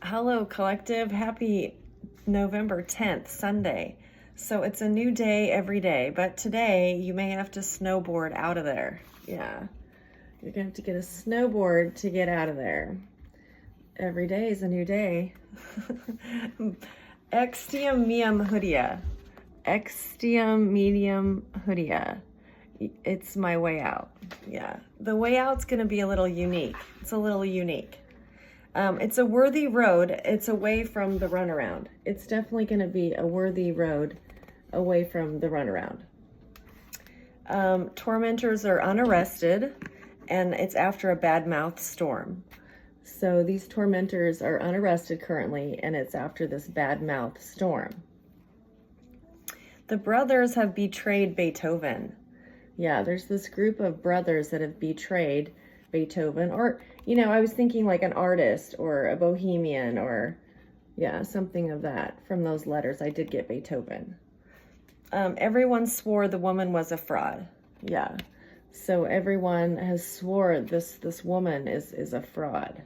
Hello, collective. Happy November 10th, Sunday. So it's a new day every day, but today you may have to snowboard out of there. Yeah, you're gonna have to get a snowboard to get out of there. Every day is a new day. Extium medium hoodia. Extium medium hoodia. It's my way out. Yeah, the way out's gonna be a little unique. It's a little unique. It's a worthy road. It's away from the runaround. It's definitely going to be a worthy road away from the runaround. Tormentors are unarrested, and it's after a bad mouth storm. So these tormentors are unarrested currently, and it's after this bad mouth storm. The brothers have betrayed Beethoven. Yeah, there's this group of brothers that have betrayed Beethoven, or, I was thinking like an artist or a bohemian or, something of that from those letters. I did get Beethoven. Everyone swore the woman was a fraud. Yeah. So everyone has swore this woman is a fraud.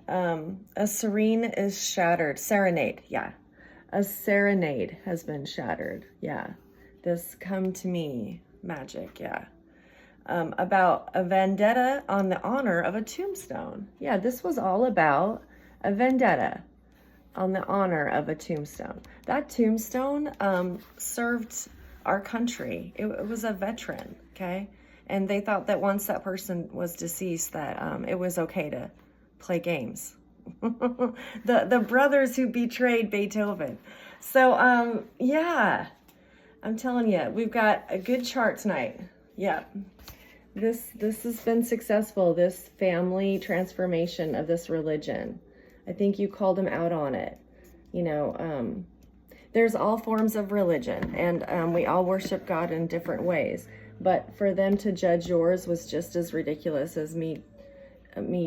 A serene is shattered. Serenade. Yeah. A serenade has been shattered. Yeah. This come to me magic. Yeah. About a vendetta on the honor of a tombstone. Yeah, this was all about a vendetta on the honor of a tombstone. That tombstone served our country. It was a veteran, okay? And they thought that once that person was deceased that it was okay to play games. the brothers who betrayed Beethoven. So, yeah, I'm telling you, we've got a good chart tonight. Yeah. This has been successful, this family transformation of this religion. I think you called them out on it. There's all forms of religion, and we all worship God in different ways. But for them to judge yours was just as ridiculous as me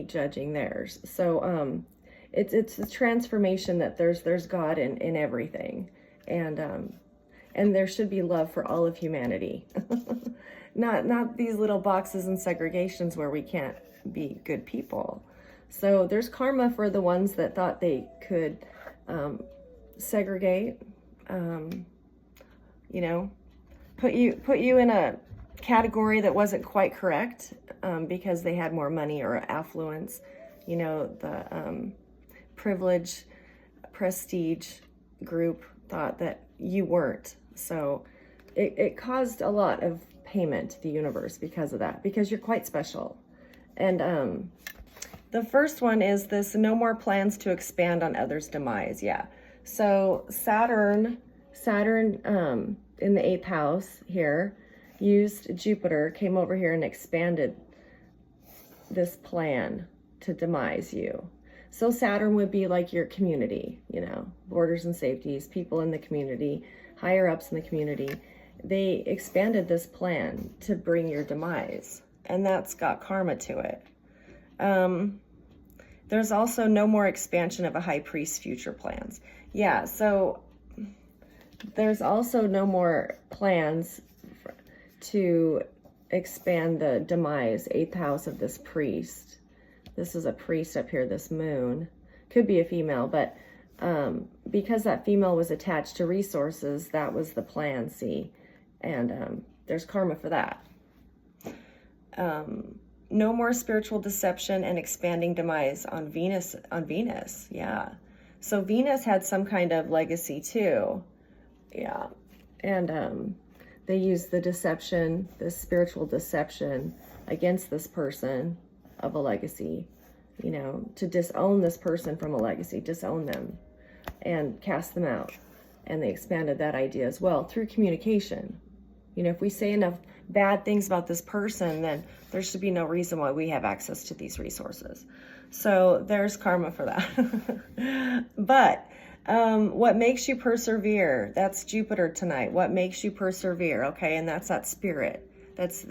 judging theirs. So it's a transformation that there's God in everything, and there should be love for all of humanity. Not these little boxes and segregations where we can't be good people. So there's karma for the ones that thought they could segregate, put you in a category that wasn't quite correct because they had more money or affluence. The privilege, prestige group thought that you weren't. So it caused a lot of payment to the universe because of that, because you're quite special. And the first one is this: no more plans to expand on others' demise. Yeah. So Saturn in the 8th house here used Jupiter, came over here and expanded this plan to demise you. So Saturn would be like your community, borders and safeties, people in the community, higher ups in the community. They expanded this plan to bring your demise, and that's got karma to it. There's also no more expansion of a high priest's future plans. Yeah, so there's also no more plans to expand the demise, 8th house of this priest. This is a priest up here, this moon. Could be a female, but because that female was attached to resources, that was the plan, see? And there's karma for that. No more spiritual deception and expanding demise on Venus. Yeah. So Venus had some kind of legacy too. Yeah. And they used the deception, the spiritual deception against this person of a legacy, to disown this person from a legacy, disown them and cast them out. And they expanded that idea as well through communication. If we say enough bad things about this person, then there should be no reason why we have access to these resources. So there's karma for that. But what makes you persevere? That's Jupiter tonight. What makes you persevere? Okay, and that's that spirit. That's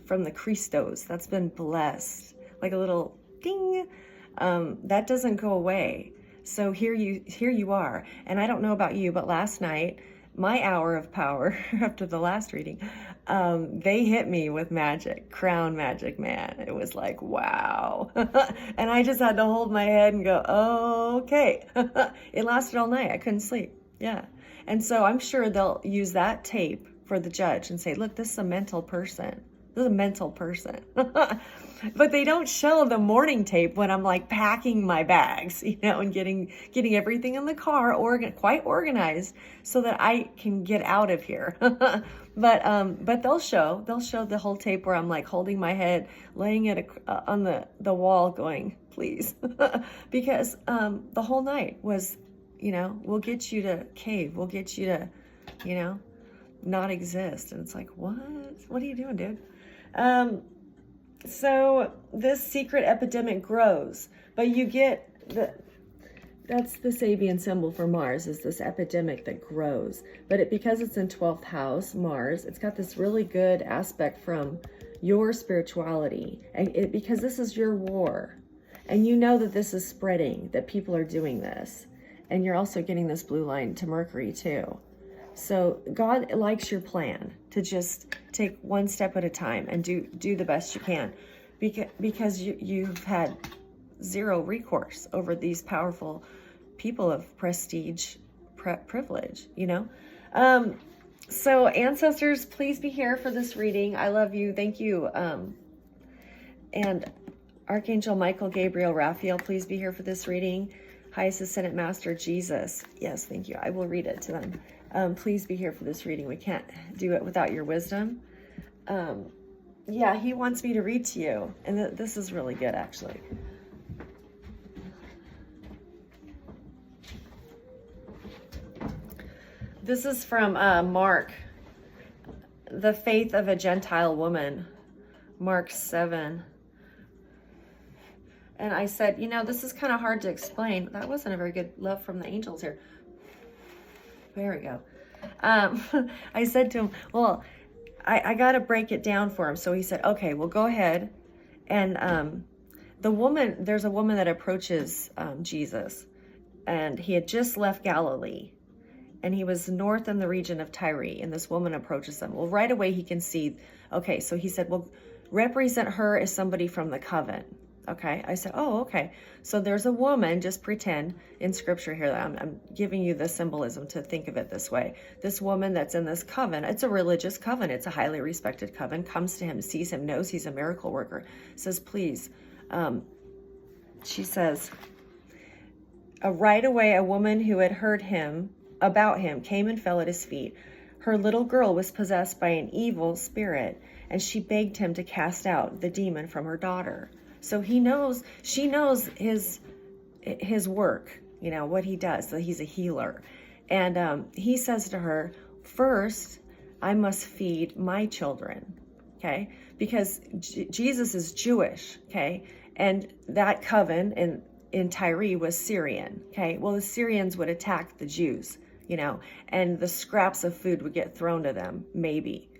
from the Christos. That's been blessed, like a little ding. That doesn't go away. So here you are. And I don't know about you, but last night, my hour of power after the last reading, they hit me with magic, crown magic, man. It was like, wow. And I just had to hold my head and go, oh, okay. It lasted all night. I couldn't sleep. Yeah. And so I'm sure they'll use that tape for the judge and say, look, this is a mental person. This is a mental person. But they don't show the morning tape when I'm like packing my bags, and getting everything in the car quite organized so that I can get out of here. But they'll show the whole tape where I'm like holding my head, laying it on the wall going, please. Because the whole night was, we'll get you to cave. We'll get you to, not exist. And it's like, what are you doing, dude? So this secret epidemic grows, but you get that's the Sabian symbol for Mars, is this epidemic that grows. But because it's in 12th house, Mars, it's got this really good aspect from your spirituality, and because this is your war, and that this is spreading, that people are doing this, and you're also getting this blue line to Mercury too. So God likes your plan to just take one step at a time and do the best you can, because you've had zero recourse over these powerful people of prestige, privilege, So ancestors, please be here for this reading. I love you. Thank you. And Archangel Michael, Gabriel, Raphael, please be here for this reading. Highest Ascended Master Jesus. Yes, thank you. I will read it to them. Please be here for this reading. We can't do it without your wisdom. Yeah, he wants me to read to you. And this is really good, actually. This is from Mark, The Faith of a Gentile Woman, Mark 7. And I said, this is kind of hard to explain. That wasn't a very good love from the angels here. There we go. I said to him, well, I got to break it down for him. So he said, okay, well, go ahead. And there's a woman that approaches Jesus, and he had just left Galilee, and he was north in the region of Tyre, and this woman approaches him. Well, right away he can see, okay, so he said, well, represent her as somebody from the coven. Okay, I said, oh, okay. So there's a woman, just pretend in scripture here that I'm giving you the symbolism to think of it this way. This woman that's in this coven, it's a religious coven. It's a highly respected coven, comes to him, sees him, knows he's a miracle worker, says, please. She says, right away, a woman who had heard about him came and fell at his feet. Her little girl was possessed by an evil spirit, and she begged him to cast out the demon from her daughter. So she knows his work, what he does. So he's a healer. And he says to her, first, I must feed my children, okay? Because Jesus is Jewish, okay? And that coven in Tyre was Syrian, okay? Well, the Syrians would attack the Jews, and the scraps of food would get thrown to them, maybe.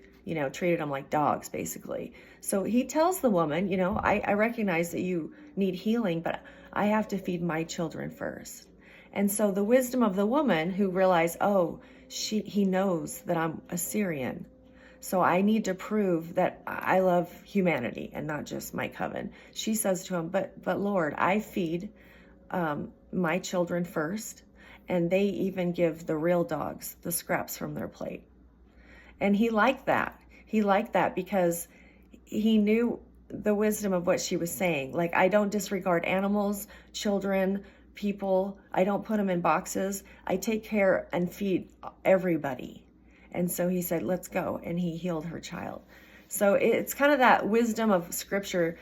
Treated them like dogs, basically. So he tells the woman, I recognize that you need healing, but I have to feed my children first. And so the wisdom of the woman who realized, he knows that I'm a Syrian. So I need to prove that I love humanity and not just my coven. She says to him, but Lord, I feed my children first, and they even give the real dogs the scraps from their plate. And he liked that. He liked that because he knew the wisdom of what she was saying. Like, I don't disregard animals, children, people. I don't put them in boxes. I take care and feed everybody. And so he said, let's go. And he healed her child. So it's kind of that wisdom of scripture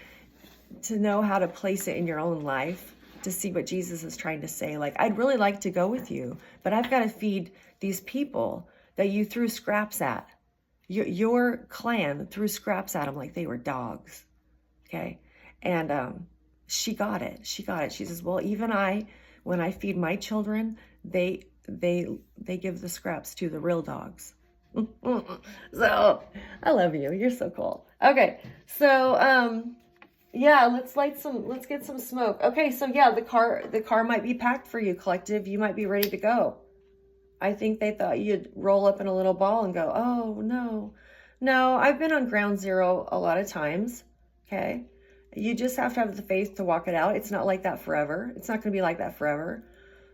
to know how to place it in your own life, to see what Jesus is trying to say. Like, I'd really like to go with you, but I've got to feed these people that you threw scraps at. Your clan threw scraps at them like they were dogs, okay? And she got it. She says, well, even when I feed my children, they give the scraps to the real dogs. So I love you. You're so cool. Okay, so yeah, let's get some smoke. Okay, so yeah, the car might be packed for you, collective. You might be ready to go. I think they thought you'd roll up in a little ball and go, oh no, No, I've been on ground zero a lot of times. Okay. You just have to have the faith to walk it out. It's not like that forever. It's not going to be like that forever.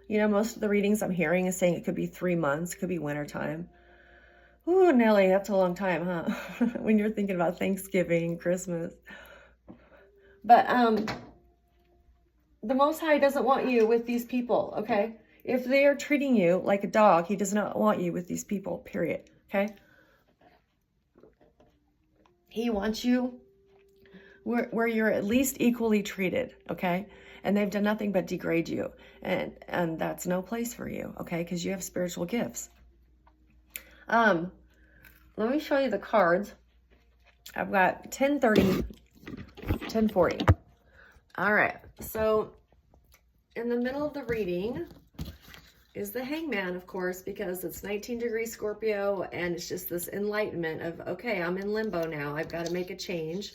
You know, most of the readings I'm hearing is saying it could be 3 months, could be winter time. Ooh, Nelly, that's a long time, huh? When you're thinking about Thanksgiving, Christmas. But the Most High doesn't want you with these people, okay? If they are treating you like a dog, he does not want you with these people, period, okay? He wants you where you're at least equally treated, okay? And they've done nothing but degrade you. And that's no place for you, okay? Because you have spiritual gifts. Let me show you the cards. I've got 1030, 1040. All right, so in the middle of the reading is the Hangman, of course, because it's 19 degrees Scorpio, and it's just this enlightenment of, okay, I'm in limbo now. I've got to make a change.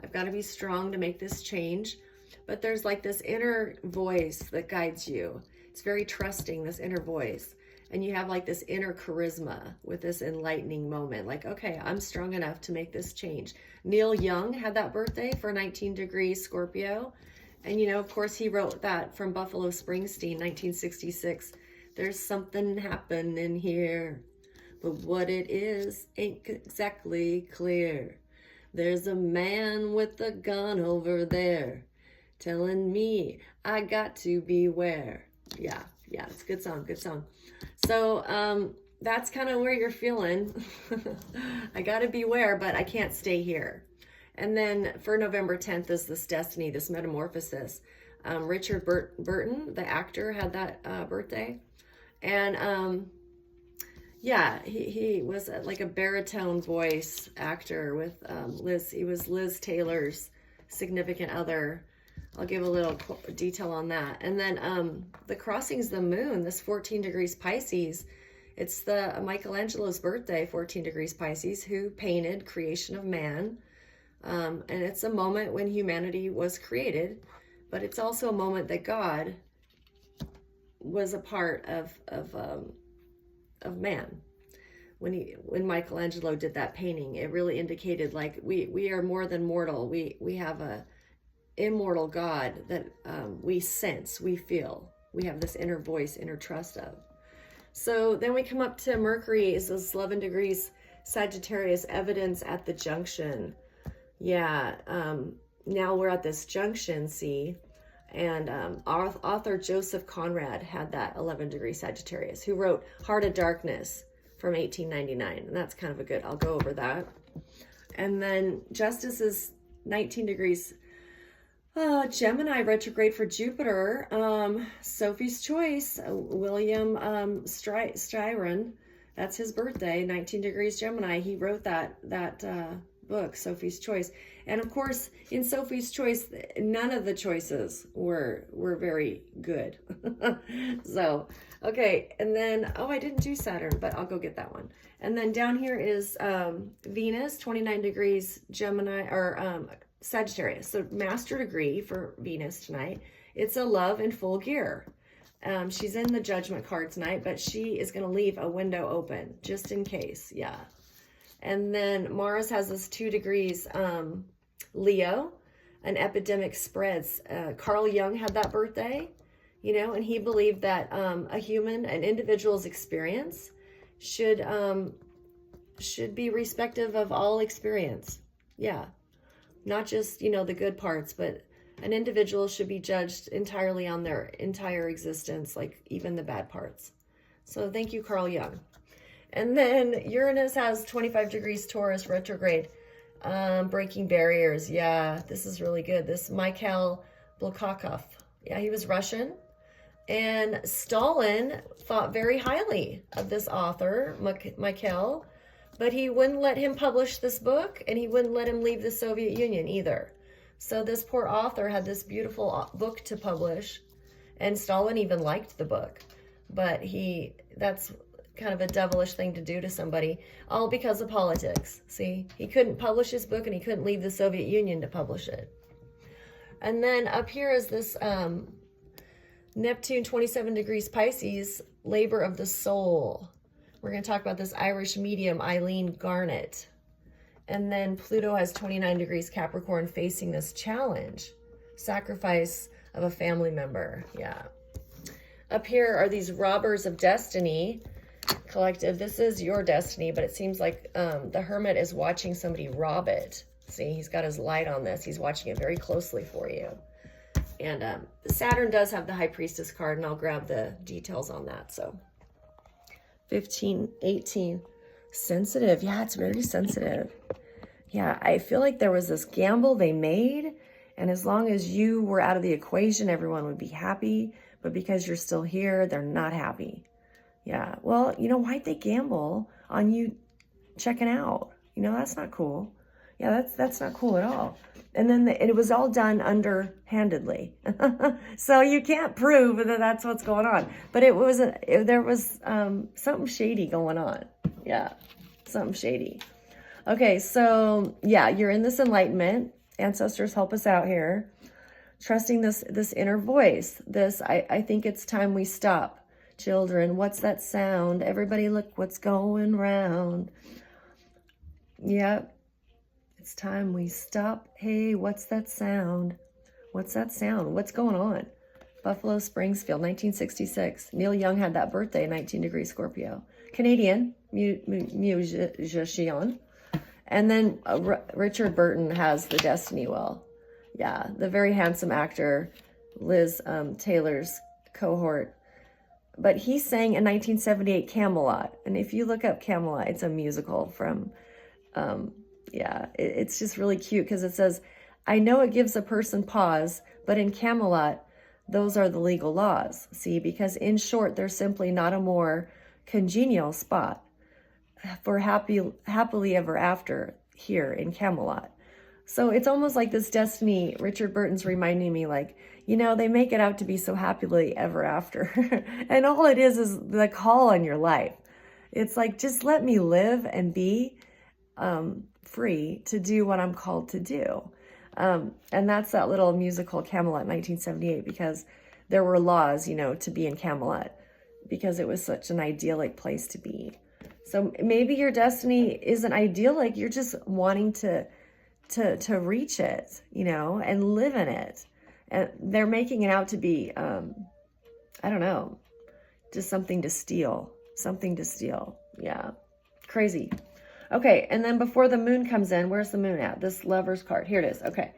I've got to be strong to make this change. But there's like this inner voice that guides you. It's very trusting, this inner voice. And you have like this inner charisma with this enlightening moment. Like, okay, I'm strong enough to make this change. Neil Young had that birthday for 19 degrees Scorpio. And, you know, of course, he wrote that from Buffalo Springsteen, 1966. There's something happening here, but what it is ain't exactly clear. There's a man with a gun over there telling me I got to beware. Yeah, it's a good song, good song. So that's kind of where you're feeling. I got to beware, but I can't stay here. And then for November 10th is this destiny, this metamorphosis. Richard Burton, the actor, had that birthday. And yeah, he was like a baritone voice actor with Liz. He was Liz Taylor's significant other. I'll give a little detail on that. And then the crossing's the moon, this 14 degrees Pisces. It's the Michelangelo's birthday, 14 degrees Pisces, who painted Creation of Man. And it's a moment when humanity was created, but it's also a moment that God was a part of man. When Michelangelo did that painting, it really indicated like we are more than mortal. We have a immortal God that we sense, we feel. We have this inner voice, inner trust of. So then we come up to Mercury is this 11 degrees Sagittarius, evidence at the junction. Yeah, now we're at this junction, see? And author Joseph Conrad had that 11 degree Sagittarius, who wrote Heart of Darkness from 1899. And that's kind of a good, I'll go over that. And then Justice is 19 degrees Gemini, retrograde for Jupiter. Sophie's Choice, William Styron, that's his birthday, 19 degrees Gemini. He wrote that book, Sophie's Choice. And of course, in Sophie's Choice, none of the choices were very good. So, okay, and then, oh, I didn't do Saturn, but I'll go get that one. And then down here is Venus, 29 degrees Gemini, or Sagittarius. So master degree for Venus tonight. It's a love in full gear. She's in the Judgment card tonight, but she is going to leave a window open just in case. Yeah. And then Mars has this 2 degrees Leo. An epidemic spreads. Carl Jung had that birthday, you know, and he believed that an individual's experience should be respective of all experience. Yeah. Not just, you know, the good parts, but an individual should be judged entirely on their entire existence, like even the bad parts. So thank you, Carl Jung. And then Uranus has 25 degrees Taurus retrograde, breaking barriers. Yeah, this is really good. This Mikhail Bulgakov. Yeah, he was Russian. And Stalin thought very highly of this author, Mikhail, but he wouldn't let him publish this book, and he wouldn't let him leave the Soviet Union either. So this poor author had this beautiful book to publish, and Stalin even liked the book. But that's kind of a devilish thing to do to somebody, all because of politics. See, he couldn't publish his book, and he couldn't leave the Soviet Union to publish it. And then up here is this Neptune, 27 degrees Pisces, labor of the soul. We're going to talk about this Irish medium, Eileen Garnett. And then Pluto has 29 degrees Capricorn facing this challenge. Sacrifice of a family member. Yeah. Up here are these robbers of destiny. Collective, this is your destiny, but it seems like the Hermit is watching somebody rob it. See, he's got his light on this. He's watching it very closely for you. And Saturn does have the High Priestess card, and I'll grab the details on that. So 15, 18, sensitive. Yeah, it's very sensitive. Yeah, I feel like there was this gamble they made, and as long as you were out of the equation, everyone would be happy. But because you're still here, they're not happy. Yeah, well, you know, why'd they gamble on you checking out? You know, that's not cool. Yeah, that's not cool at all. And then it was all done underhandedly. So you can't prove that that's what's going on. But there was something shady going on. Yeah, something shady. Okay, so yeah, you're in this enlightenment. Ancestors, help us out here. Trusting this inner voice. I think it's time we stop. Children, what's that sound? Everybody look what's going round. Yep. It's time we stop. Hey, what's that sound? What's that sound? What's going on? Buffalo Springfield, 1966. Neil Young had that birthday, 19 degrees Scorpio. Canadian musician. And then Richard Burton has the Destiny Wheel. Yeah, the very handsome actor, Liz Taylor's cohort. But he sang in 1978 Camelot. And if you look up Camelot, it's a musical from, it's just really cute because it says, I know it gives a person pause, but in Camelot, those are the legal laws. See, because in short, there's simply not a more congenial spot for happily ever after here in Camelot. So it's almost like this destiny, Richard Burton's reminding me like, you know, they make it out to be so happily ever after. And all it is the call on your life. It's like, just let me live and be free to do what I'm called to do. And that's that little musical Camelot 1978, because there were laws, you know, to be in Camelot because it was such an idyllic place to be. So maybe your destiny isn't idyllic. You're just wanting to reach it, you know, and live in it. And they're making it out to be, I don't know, just something to steal. Yeah, crazy. Okay, and then before the moon comes in, where's the moon at? This Lover's card. Here it is. Okay,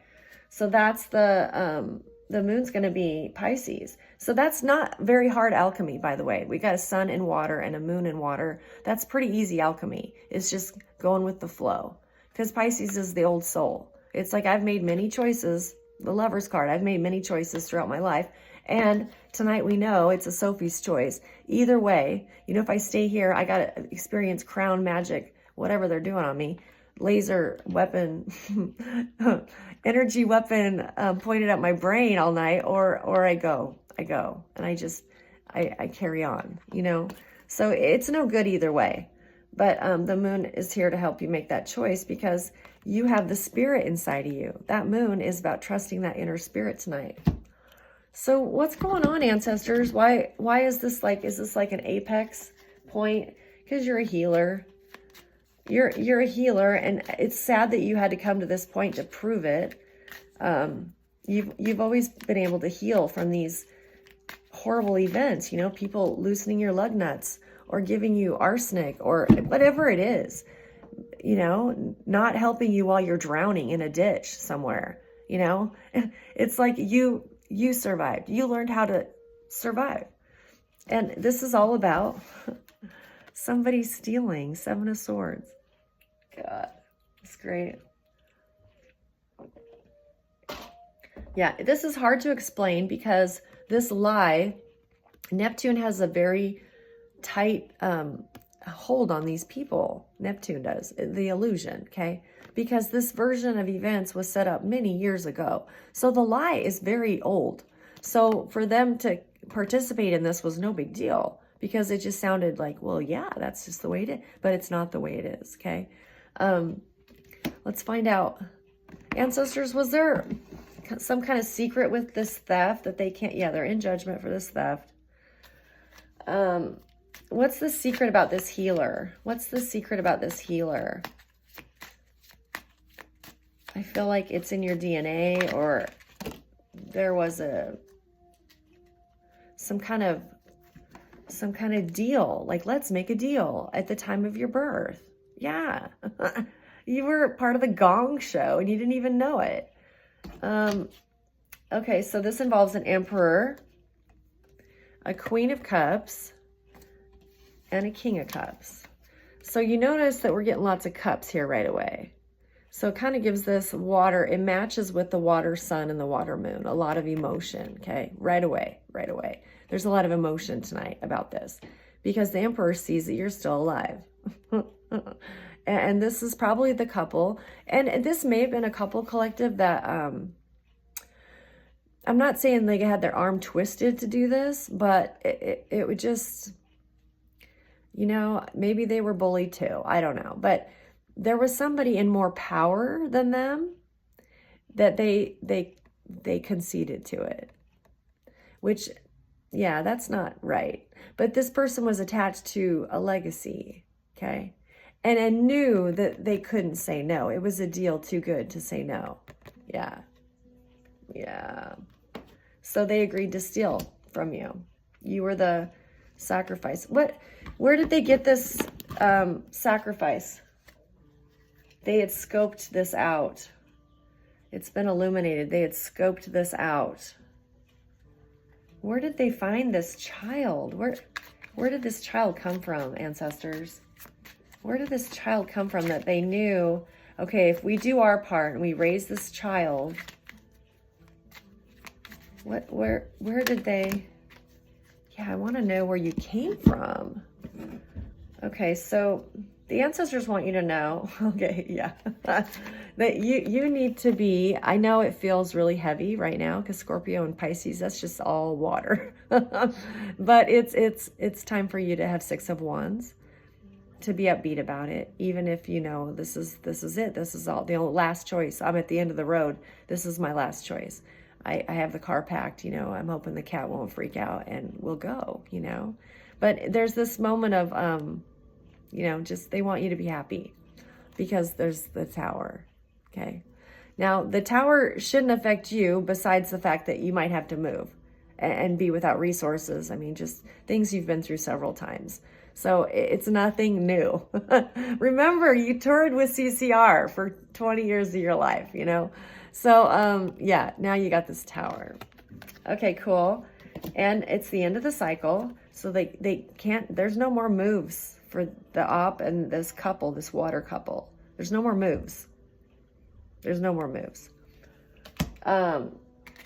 so that's the moon's going to be Pisces. So that's not very hard alchemy, by the way. We got a sun in water and a moon in water. That's pretty easy alchemy. It's just going with the flow. Because Pisces is the old soul. It's like I've made many choices. The Lover's card. I've made many choices throughout my life. And tonight we know it's a Sophie's choice. Either way, you know, if I stay here, I got to experience crown magic, whatever they're doing on me. Laser weapon, energy weapon pointed at my brain all night, or I go. And I carry on, you know. So it's no good either way. But the moon is here to help you make that choice because you have the spirit inside of you. That moon is about trusting that inner spirit tonight. So what's going on, ancestors? Why is this like an apex point? Because you're a healer. You're a healer, and it's sad that you had to come to this point to prove it. You've always been able to heal from these horrible events, you know, people loosening your lug nuts, or giving you arsenic, or whatever it is, you know, not helping you while you're drowning in a ditch somewhere, you know. It's like you survived. You learned how to survive. And this is all about somebody stealing. 7 of Swords. God, it's great. Yeah, this is hard to explain because this lie, Neptune has a very tight hold on these people. Neptune does, the illusion, okay? Because this version of events was set up many years ago. So the lie is very old. So for them to participate in this was no big deal because it just sounded like, well, yeah, that's just the way it is. But it's not the way it is, okay? Let's find out. Ancestors, was there some kind of secret with this theft that they can't, yeah, they're in judgment for this theft. What's the secret about this healer? What's the secret about this healer? I feel like it's in your DNA, or there was some kind of deal, like let's make a deal at the time of your birth. Yeah. You were part of the Gong Show and you didn't even know it. Okay, so this involves an emperor, a queen of cups, and a king of cups. So you notice that we're getting lots of cups here right away. So it kind of gives this water, it matches with the water sun and the water moon, a lot of emotion, okay? Right away. There's a lot of emotion tonight about this because the emperor sees that you're still alive. And this is probably the couple. And this may have been a couple collective that, I'm not saying they had their arm twisted to do this, but it would just, you know, maybe they were bullied too. I don't know. But there was somebody in more power than them that they conceded to it, which, yeah, that's not right. But this person was attached to a legacy, okay? And knew that they couldn't say no. It was a deal too good to say no. Yeah. So they agreed to steal from you. You were the sacrifice. Where did they get this sacrifice? They had scoped this out. It's been illuminated. They had scoped this out. Where did they find this child? Where did this child come from, ancestors? Where did this child come from that they knew, okay, if we do our part and we raise this child, where did they, yeah, I want to know where you came from. Okay, so the ancestors want you to know, okay, yeah, that you need to be, I know it feels really heavy right now because Scorpio and Pisces, that's just all water. But it's time for you to have Six of Wands, to be upbeat about it, even if you know this is it. This is all the only last choice. I'm at the end of the road. This is my last choice. I have the car packed, you know, I'm hoping the cat won't freak out and we'll go, you know. But there's this moment of you know, just they want you to be happy because there's the tower. Okay. Now the tower shouldn't affect you besides the fact that you might have to move and be without resources. I mean, just things you've been through several times. So it's nothing new. Remember, you toured with CCR for 20 years of your life, you know? So, yeah, now you got this tower. Okay, cool. And it's the end of the cycle. So they can't, there's no more moves for the op and this couple, this water couple. There's no more moves. There's no more moves. And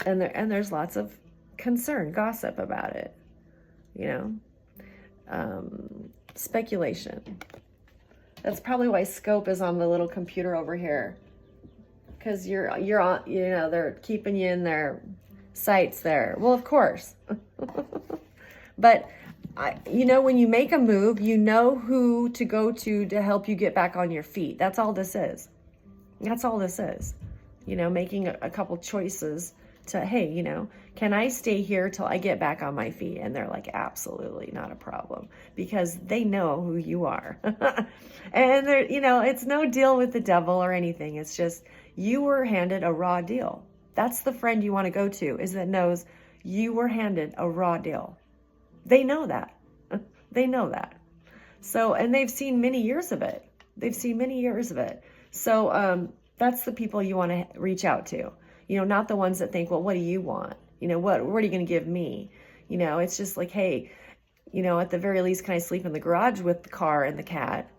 there's lots of concern, gossip about it, you know? Speculation. That's probably why scope is on the little computer over here, because you're on, you know, they're keeping you in their sights there. Well, of course. But you know, when you make a move, you know who to go to help you get back on your feet. That's all this is. That's all this is. You know, making a couple choices to, hey, you know, can I stay here till I get back on my feet? And they're like, absolutely not a problem, because they know who you are. And they're, you know, it's no deal with the devil or anything. It's just, you were handed a raw deal. That's the friend you want to go to, is that knows you were handed a raw deal. They know that. They know that. So, and they've seen many years of it. They've seen many years of it. So, that's the people you want to reach out to. You know, not the ones that think, well, what do you want? You know, what are you going to give me? You know, it's just like, hey, you know, at the very least, can I sleep in the garage with the car and the cat?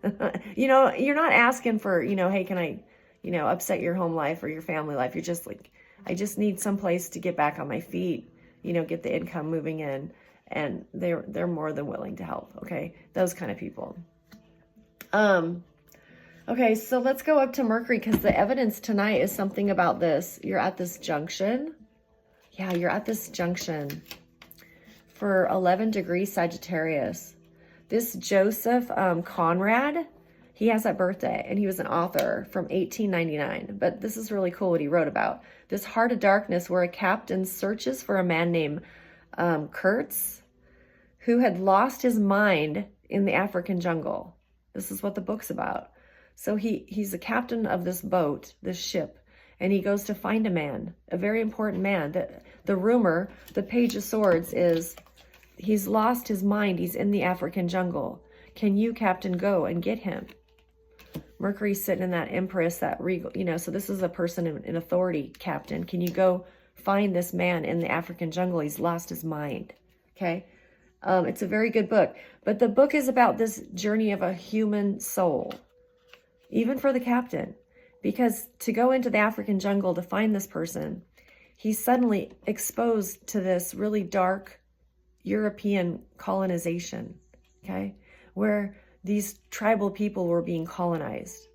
You know, you're not asking for, you know, hey, can I, you know, upset your home life or your family life? You're just like, I just need some place to get back on my feet, you know, get the income moving in. And they're more than willing to help. Okay. Those kind of people. Okay, so let's go up to Mercury, because the evidence tonight is something about this. You're at this junction. Yeah, you're at this junction for 11 degrees Sagittarius. This Joseph Conrad, he has that birthday, and he was an author from 1899. But this is really cool what he wrote about. This heart of darkness, where a captain searches for a man named Kurtz, who had lost his mind in the African jungle. This is what the book's about. So he's the captain of this boat, this ship, and he goes to find a man, a very important man. The rumor, the Page of Swords, is he's lost his mind. He's in the African jungle. Can you, Captain, go and get him? Mercury's sitting in that Empress, that regal, so this is a person in authority. Captain, can you go find this man in the African jungle? He's lost his mind. Okay. It's a very good book, but the book is about this journey of a human soul, even for the captain, because to go into the African jungle to find this person, he's suddenly exposed to this really dark European colonization, okay, where these tribal people were being colonized.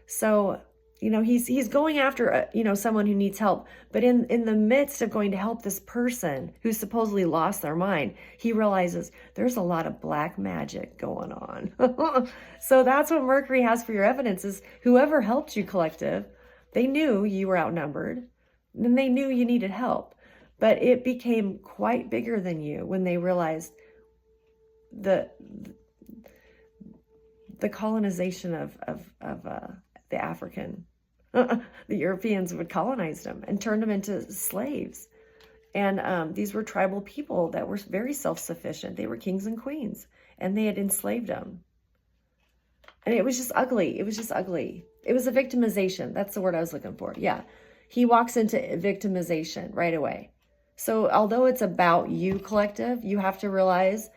So, he's going after, someone who needs help. But in the midst of going to help this person who supposedly lost their mind, he realizes there's a lot of black magic going on. So that's what Mercury has for your evidence, is whoever helped you, collective, they knew you were outnumbered, and they knew you needed help. But it became quite bigger than you when they realized the colonization of the African. The Europeans would colonize them and turn them into slaves. And these were tribal people that were very self-sufficient. They were kings and queens, and they had enslaved them. And it was just ugly. It was just ugly. It was a victimization. That's the word I was looking for. Yeah. He walks into victimization right away. So although it's about you, collective, you have to realize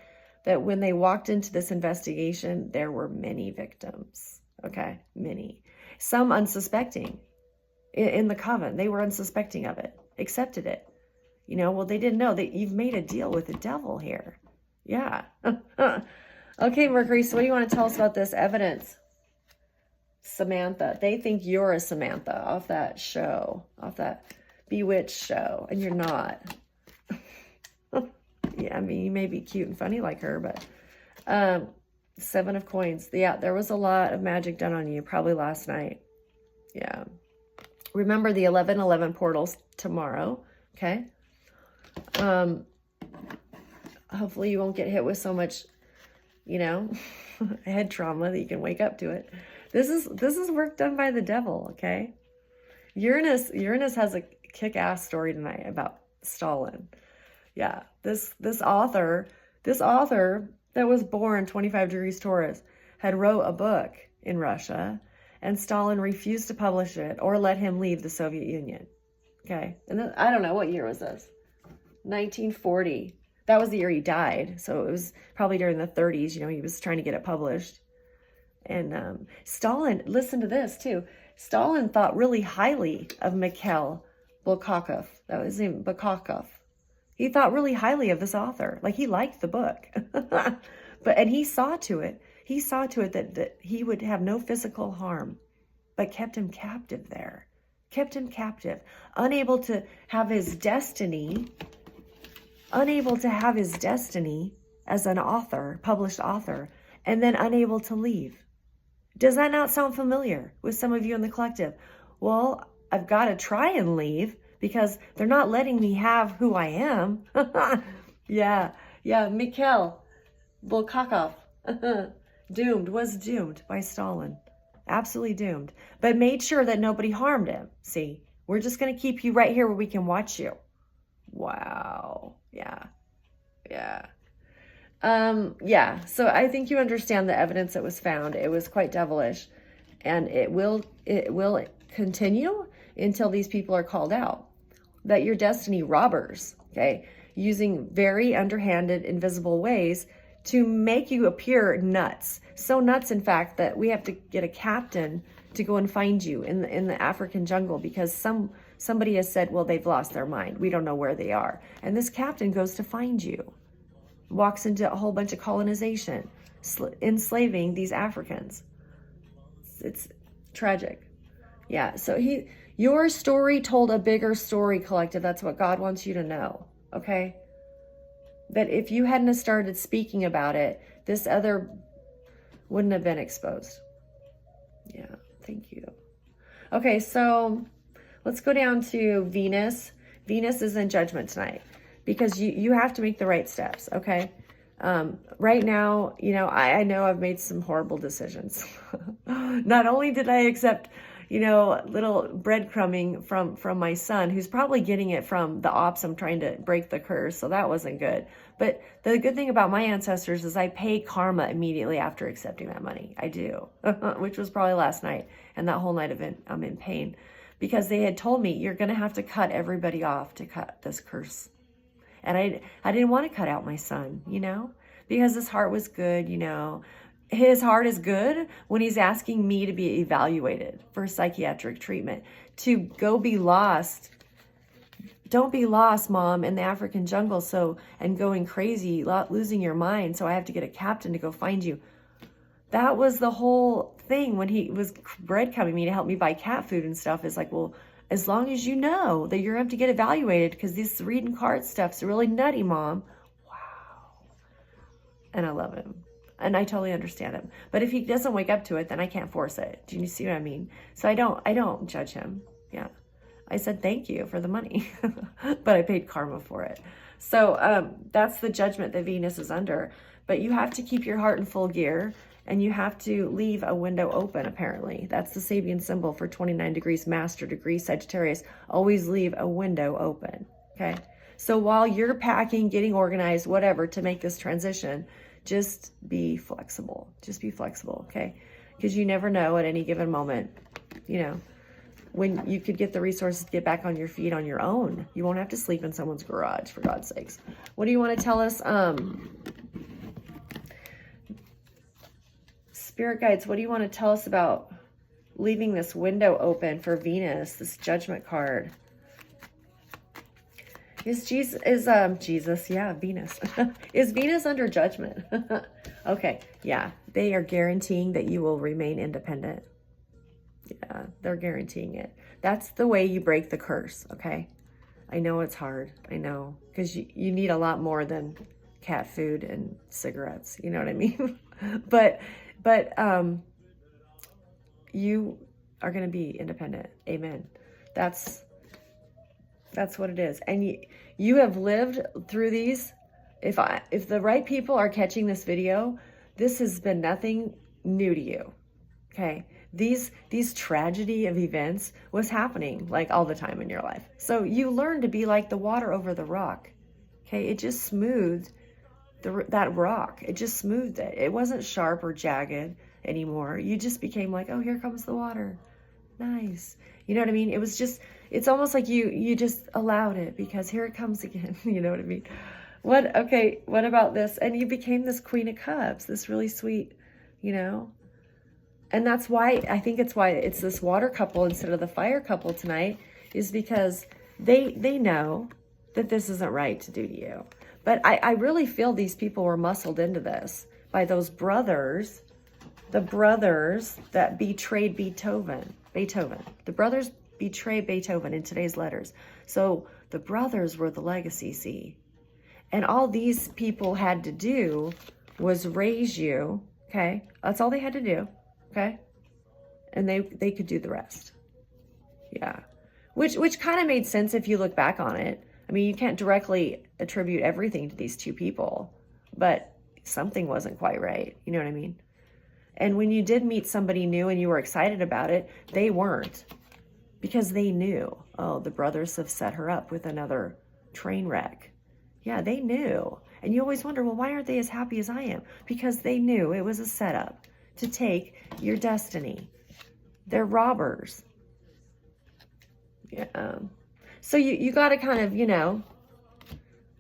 that when they walked into this investigation, there were many victims. Okay, many. Some unsuspecting. In the coven, they were unsuspecting of it, accepted it. They didn't know that you've made a deal with the devil here. Yeah. Okay, Mercury, so what do you want to tell us about this evidence? Samantha. They think you're a Samantha off that show, off that Bewitched show, and you're not. Yeah, I mean, you may be cute and funny like her, but 7 of Coins. Yeah, there was a lot of magic done on you, probably last night. Yeah. Remember the 11/11 portals tomorrow, okay? Hopefully you won't get hit with so much, head trauma that you can wake up to it. This is work done by the devil, okay? Uranus has a kick-ass story tonight about Stalin. Yeah, this author that was born 25 degrees Taurus had wrote a book in Russia, and Stalin refused to publish it or let him leave the Soviet Union. Okay, and then, I don't know, what year was this? 1940. That was the year he died, so it was probably during the 30s. He was trying to get it published. And Stalin, listen to this too. Stalin thought really highly of Mikhail Bulgakov. That was his name, Bulgakov. He thought really highly of this author. Like, he liked the book. And he saw to it that he would have no physical harm, but kept him captive there. Kept him captive. Unable to have his destiny as an author, published author, and then unable to leave. Does that not sound familiar with some of you in the collective? Well, I've got to try and leave because they're not letting me have who I am. Yeah, Mikhail Bulgakov was doomed by Stalin. Absolutely doomed. But made sure that nobody harmed him. See, we're just going to keep you right here where we can watch you. Wow. Yeah. So I think you understand the evidence that was found. It was quite devilish, and it will continue until these people are called out. That your destiny robbers, okay, using very underhanded, invisible ways to make you appear nuts. So nuts, in fact, that we have to get a captain to go and find you in the African jungle because somebody has said, well, they've lost their mind. We don't know where they are. And this captain goes to find you. Walks into a whole bunch of colonization, enslaving these Africans. It's tragic. Yeah, so your story told a bigger story, collective. That's what God wants you to know, okay? That if you hadn't started speaking about it, this other wouldn't have been exposed. Yeah, thank you. Okay, so let's go down to Venus. Venus is in judgment tonight. Because you have to make the right steps, okay? Right now, I know I've made some horrible decisions. Not only did I accept, you know, little breadcrumbing from my son, who's probably getting it from the ops I'm trying to break the curse. So that wasn't good. But the good thing about my ancestors is I pay karma immediately after accepting that money. I do, which was probably last night. And that whole night I'm in pain because they had told me, you're going to have to cut everybody off to cut this curse. And I didn't want to cut out my son, you know, because his heart was good, you know. His heart is good when he's asking me to be evaluated for psychiatric treatment, to go be lost. Don't be lost, Mom, in the African jungle, and going crazy, losing your mind, so I have to get a captain to go find you. That was the whole thing when he was breadcrumbing me to help me buy cat food and stuff. Is like, well, as long as you know that you're going to have to get evaluated, because this reading card stuff's really nutty, Mom. Wow. And I love him. And I totally understand him. But if he doesn't wake up to it, then I can't force it. Do you see what I mean? So I don't judge him. Yeah. I said, thank you for the money, but I paid karma for it. So that's the judgment that Venus is under. But you have to keep your heart in full gear, and you have to leave a window open, apparently. That's the Sabian symbol for 29 degrees master degree Sagittarius. Always leave a window open, okay? So while you're packing, getting organized, whatever, to make this transition, just be flexible. Just be flexible, okay? Because you never know at any given moment, you know, when you could get the resources to get back on your feet on your own. You won't have to sleep in someone's garage, for God's sakes. What do you want to tell us? Spirit guides, what do you want to tell us about leaving this window open for Venus, this judgment card? Is yeah, Venus. Is Venus under judgment? Okay, yeah. They are guaranteeing that you will remain independent. Yeah, they're guaranteeing it. That's the way you break the curse, okay? I know it's hard. I know. Because you need a lot more than cat food and cigarettes. You know what I mean? but you are going to be independent. Amen. That's what it is. And you have lived through these. If the right people are catching this video, this has been nothing new to you. Okay? These tragedy of events was happening like all the time in your life. So you learned to be like the water over the rock. Okay? It just smoothed that rock. It just smoothed it. It wasn't sharp or jagged anymore. You just became like, oh, here comes the water. Nice. You know what I mean? It was just, it's almost like you just allowed it because here it comes again. You know what I mean? What about this? And you became this Queen of Cups, this really sweet, you know? And that's why, I think it's why it's this water couple instead of the fire couple tonight, is because they know that this isn't right to do to you. But I really feel these people were muscled into this by those brothers, the brothers that betrayed Beethoven. The brothers betrayed Beethoven in today's letters. So the brothers were the legacy, see? And all these people had to do was raise you, okay? That's all they had to do, okay? And they could do the rest. Yeah. Which kind of made sense if you look back on it. I mean, you can't directly attribute everything to these two people, but something wasn't quite right. You know what I mean? And when you did meet somebody new and you were excited about it, they weren't, because they knew, oh, the brothers have set her up with another train wreck. Yeah, they knew. And you always wonder, well, why aren't they as happy as I am? Because they knew it was a setup to take your destiny. They're robbers. Yeah. So you got to kind of, you know,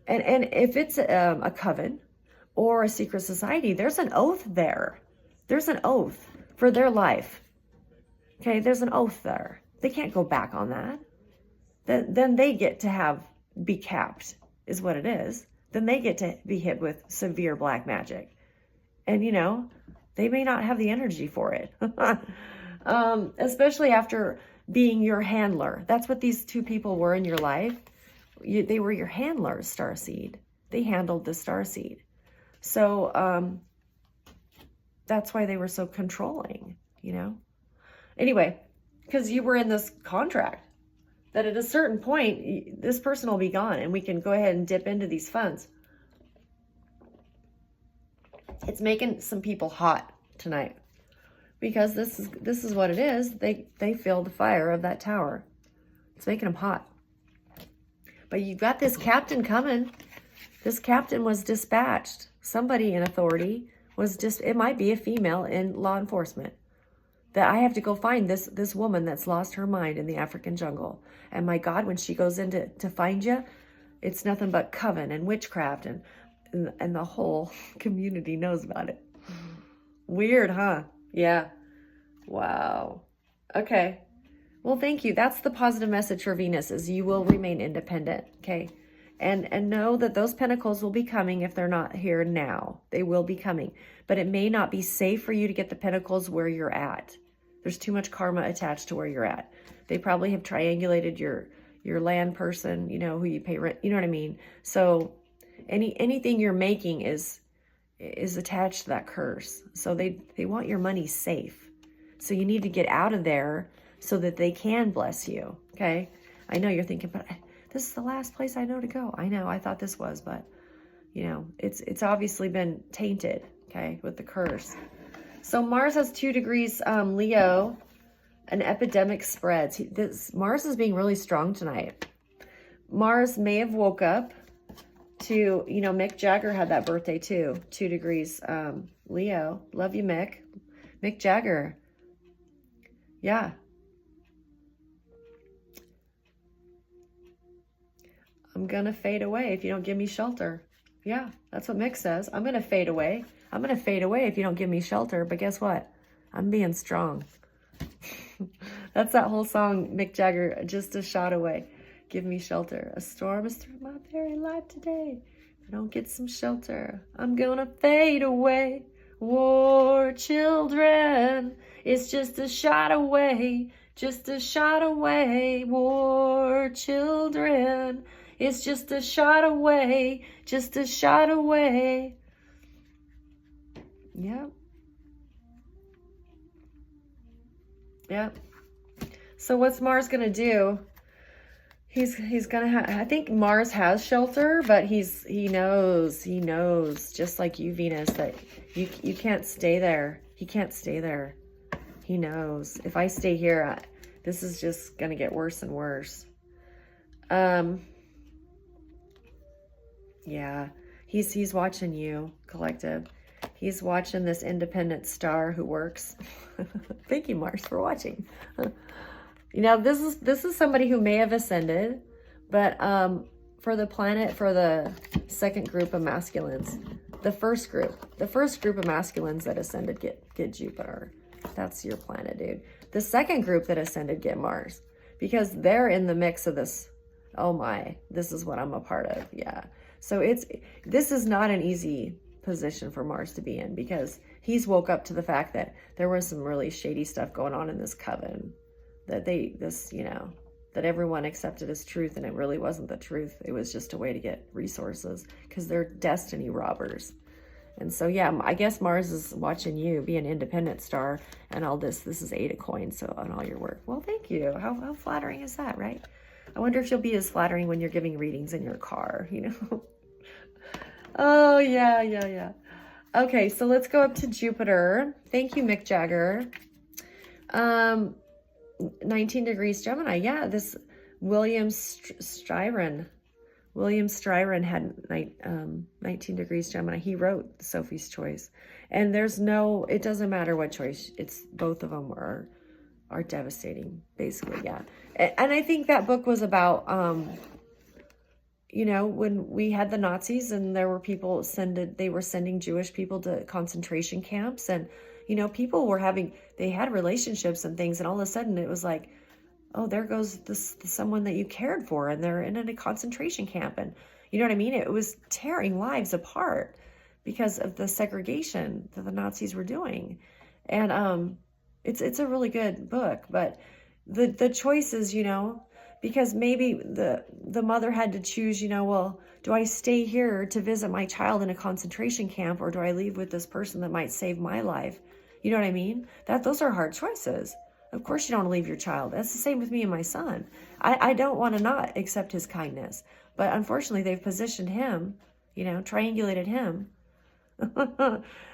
and if it's a coven or a secret society, there's an oath there. There's an oath for their life. Okay, there's an oath there. They can't go back on that. Then they get to be capped, is what it is. Then they get to be hit with severe black magic. And, you know, they may not have the energy for it. Especially after being your handler. That's what these two people were in your life. They were your handlers, starseed. They handled the starseed. So that's why they were so controlling, you know? Anyway, because you were in this contract that at a certain point, this person will be gone and we can go ahead and dip into these funds. It's making some people hot tonight. because this is what it is. They feel the fire of that tower. It's making them hot. But you've got this captain coming. This captain was dispatched. Somebody in authority was it might be a female in law enforcement. That I have to go find this woman that's lost her mind in the African jungle. And my God, when she goes in to find you, it's nothing but coven and witchcraft, and the whole community knows about it. Weird, huh? Yeah. Wow. Okay. Well, thank you. That's the positive message for Venus, is you will remain independent, okay? And know that those pentacles will be coming if they're not here now. They will be coming. But it may not be safe for you to get the pentacles where you're at. There's too much karma attached to where you're at. They probably have triangulated your land person, you know, who you pay rent, you know what I mean? So anything you're making is attached to that curse. So they want your money safe. So you need to get out of there so that they can bless you, okay? I know you're thinking, but this is the last place I know to go. I know, I thought this was, but, you know, it's obviously been tainted, okay, with the curse. So Mars has 2 degrees Leo. An epidemic spreads. Mars is being really strong tonight. Mars may have woke up to, you know, Mick Jagger had that birthday too. 2 degrees Leo. Love you, Mick. Mick Jagger. Yeah. I'm going to fade away if you don't give me shelter. Yeah, that's what Mick says. I'm going to fade away. I'm going to fade away if you don't give me shelter. But guess what? I'm being strong. That's that whole song, Mick Jagger, Just a Shot Away. Give me shelter. A storm is through my very life today. If I don't get some shelter, I'm going to fade away. War children, it's just a shot away. Just a shot away. War children, it's just a shot away. Just a shot away. Yep. Yep. So what's Mars going to do? He's going to have, I think Mars has shelter, but he knows, just like you, Venus, that you can't stay there. He can't stay there. He knows. If I stay here, this is just going to get worse and worse. Yeah. He's watching you, collective. He's watching this independent star who works. Thank you, Mars, for watching. You know, this is somebody who may have ascended, but for the planet, for the second group of masculines, the first group of masculines that ascended get Jupiter. That's your planet, dude. The second group that ascended get Mars, because they're in the mix of this. Oh my, this is what I'm a part of. Yeah. So this is not an easy position for Mars to be in, because he's woke up to the fact that there was some really shady stuff going on in this coven, that that everyone accepted as truth, and it really wasn't the truth. It was just a way to get resources, because they're destiny robbers. And so, yeah, I guess Mars is watching you be an independent star, and all this is 8 of coins, so on all your work. Well, thank you. How flattering is that, right? I wonder if you'll be as flattering when you're giving readings in your car, you know? Oh, yeah. Okay, so let's go up to Jupiter. Thank you, Mick Jagger. 19 degrees Gemini. Yeah, this William Styron had 19 degrees Gemini. He wrote Sophie's Choice. And it doesn't matter what choice. It's both of them are devastating, basically, yeah. And I think that book was about, you know, when we had the Nazis and there were people they were sending Jewish people to concentration camps, and, you know, people they had relationships and things, and all of a sudden it was like, oh, there goes someone that you cared for, and they're in a concentration camp, and you know what I mean? It was tearing lives apart because of the segregation that the Nazis were doing. And it's a really good book, but the choices, you know, because maybe the mother had to choose, you know, well, do I stay here to visit my child in a concentration camp, or do I leave with this person that might save my life? You know what I mean? Those are hard choices. Of course you don't want to leave your child. That's the same with me and my son. I don't want to not accept his kindness. But unfortunately, they've positioned him, you know, triangulated him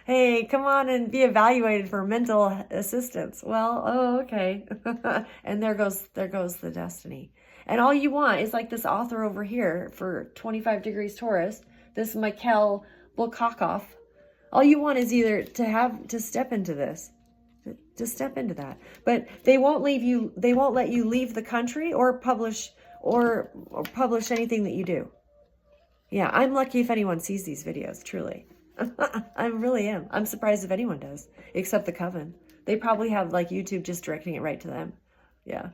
Hey, come on and be evaluated for mental assistance. Well, oh, okay. And there goes the destiny. And all you want is like this author over here for 25 degrees Taurus, this Mikhail Bulgakov. All you want is either to step into this, to step into that. But they won't let you leave the country or publish anything that you do. Yeah, I'm lucky if anyone sees these videos, truly. I really am. I'm surprised if anyone does, except the coven. They probably have like YouTube just directing it right to them. Yeah.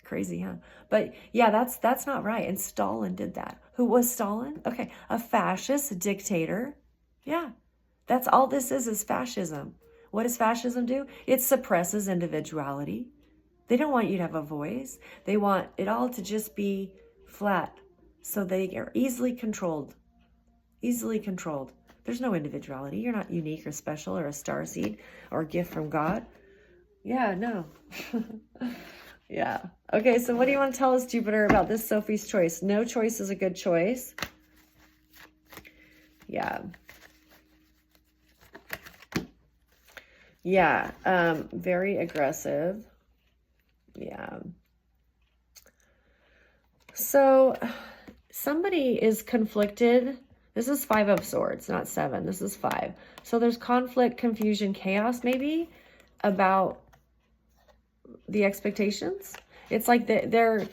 Crazy, huh? But yeah, that's not right. And Stalin did that. Who was Stalin? Okay, a fascist dictator. Yeah. That's all this is fascism. What does fascism do? It suppresses individuality. They don't want you to have a voice. They want it all to just be flat. So they are easily controlled. Easily controlled. There's no individuality. You're not unique or special or a starseed or a gift from God. Yeah, no. Yeah. Okay, so what do you want to tell us, Jupiter, about this Sophie's choice? No choice is a good choice. Yeah. Yeah, very aggressive. Yeah. So somebody is conflicted. This is 5 of Swords, not 7. This is 5. So there's conflict, confusion, chaos, maybe, about the expectations. It's like they're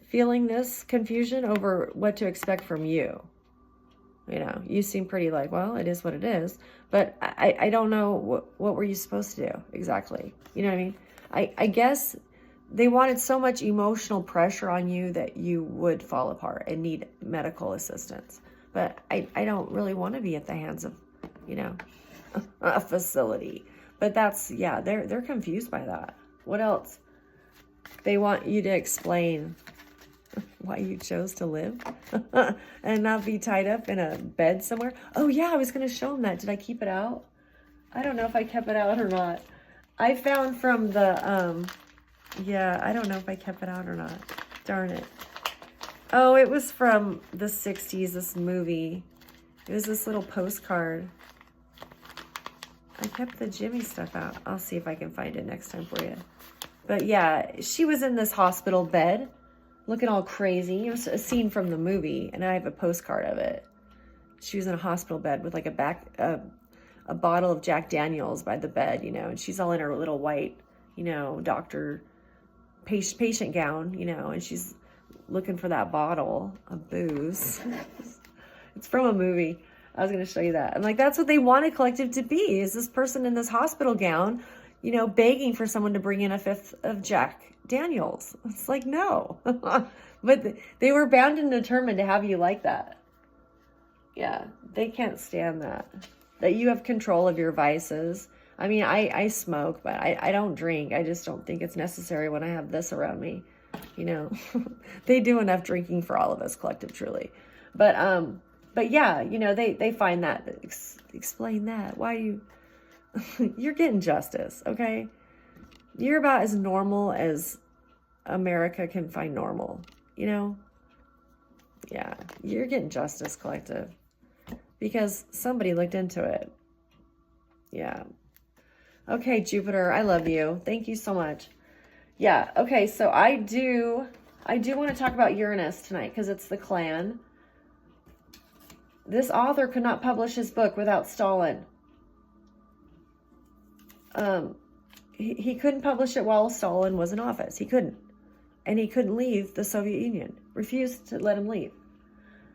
feeling this confusion over what to expect from you. You know, you seem pretty like, well, it is what it is. But I don't know what were you supposed to do exactly. You know what I mean? I guess they wanted so much emotional pressure on you that you would fall apart and need medical assistance. But I don't really want to be at the hands of, you know, a facility. But that's, yeah, they're confused by that. What else? They want you to explain why you chose to live and not be tied up in a bed somewhere. Oh yeah, I was going to show them that. Did I keep it out? I don't know if I kept it out or not. I found from the, yeah, I don't know if I kept it out or not. Darn it. Oh, it was from the 60s, this movie. It was this little postcard. I kept the Jimmy stuff out. I'll see if I can find it next time for you. But yeah, she was in this hospital bed, looking all crazy. It was a scene from the movie, and I have a postcard of it. She was in a hospital bed with like a bottle of Jack Daniels by the bed, you know, and she's all in her little white, you know, patient gown, you know, and she's looking for that bottle of booze. It's from a movie. I was going to show you that. And like, that's what they want a collective to be, is this person in this hospital gown, you know, begging for someone to bring in a 5th of Jack Daniels. It's like, no. But they were bound and determined to have you like that. Yeah, they can't stand that. That you have control of your vices. I mean, I smoke, but I don't drink. I just don't think it's necessary when I have this around me. You know, they do enough drinking for all of us, collective, truly. But yeah, you know, they find that, explain that. Why do you, you're getting justice, okay? You're about as normal as America can find normal, you know? Yeah, you're getting justice, collective, because somebody looked into it. Yeah. Okay, Jupiter, I love you. Thank you so much. Yeah, okay, so I do want to talk about Uranus tonight because it's the clan. This author could not publish his book without Stalin. He couldn't publish it while Stalin was in office. He couldn't. And he couldn't leave the Soviet Union. Refused to let him leave.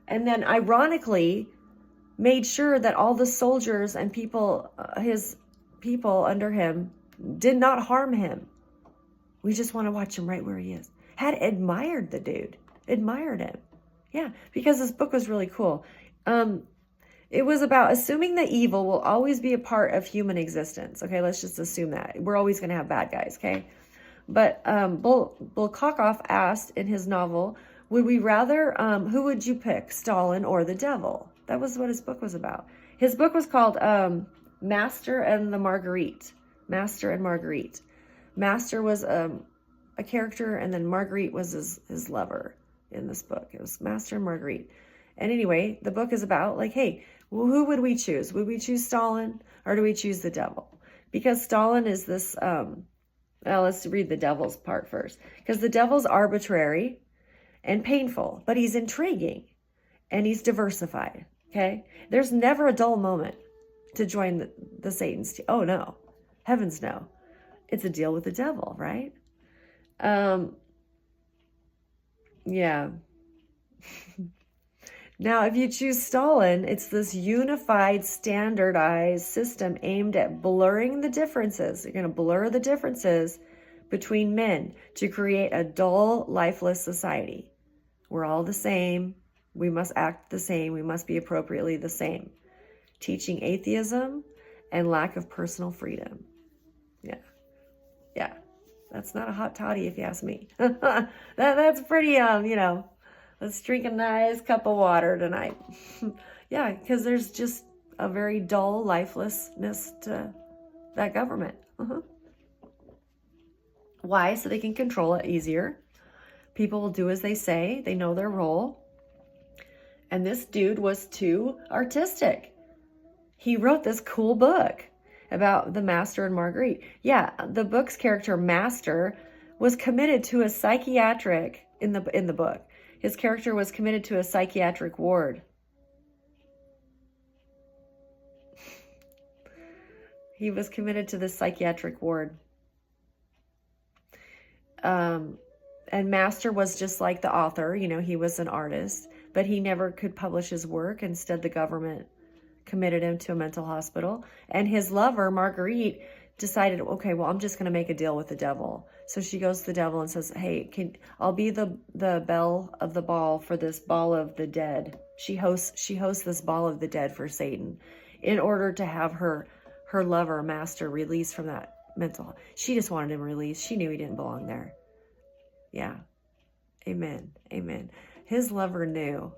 And then, ironically, made sure that all the soldiers and people, his people under him, did not harm him. We just want to watch him right where he is. Had admired the dude. Admired him. Yeah, because this book was really cool. It was about assuming that evil will always be a part of human existence. Okay, let's just assume that. We're always going to have bad guys, okay? But Bulgakov asked in his novel, would we rather, who would you pick, Stalin or the devil? That was what his book was about. His book was called Master and the Marguerite. Master and Marguerite. Master was a character, and then Marguerite was his lover in this book. It was Master and Marguerite. And anyway, the book is about like, hey, well, who would we choose? Would we choose Stalin or do we choose the devil? Because Stalin is this, well, let's read the devil's part first. Because the devil's arbitrary and painful, but he's intriguing and he's diversified, okay? There's never a dull moment to join the Satan's team. Oh, no. Heavens, no. It's a deal with the devil, right? Yeah. Now, if you choose Stalin, it's this unified, standardized system aimed at blurring the differences. You're going to blur the differences between men to create a dull, lifeless society. We're all the same. We must act the same. We must be appropriately the same. Teaching atheism and lack of personal freedom. Yeah. Yeah. That's not a hot toddy if you ask me. That's pretty, let's drink a nice cup of water tonight. Yeah, because there's just a very dull lifelessness to that government. Why? So they can control it easier. People will do as they say. They know their role. And this dude was too artistic. He wrote this cool book about the Master and Marguerite. Yeah, the book's character, Master, was committed to a psychiatric, in the book, his character was committed to a psychiatric ward. He was committed to the psychiatric ward. And Master was just like the author, he was an artist, but he never could publish his work. Instead, the government committed him to a mental hospital. And his lover, Marguerite, decided, okay, well, I'm just going to make a deal with the devil. So she goes to the devil and says, hey, I'll be the belle of the ball for this ball of the dead. She hosts this ball of the dead for Satan in order to have her lover, Master, released from that mental. She just wanted him released. She knew he didn't belong there. Yeah. Amen. Amen. His lover knew.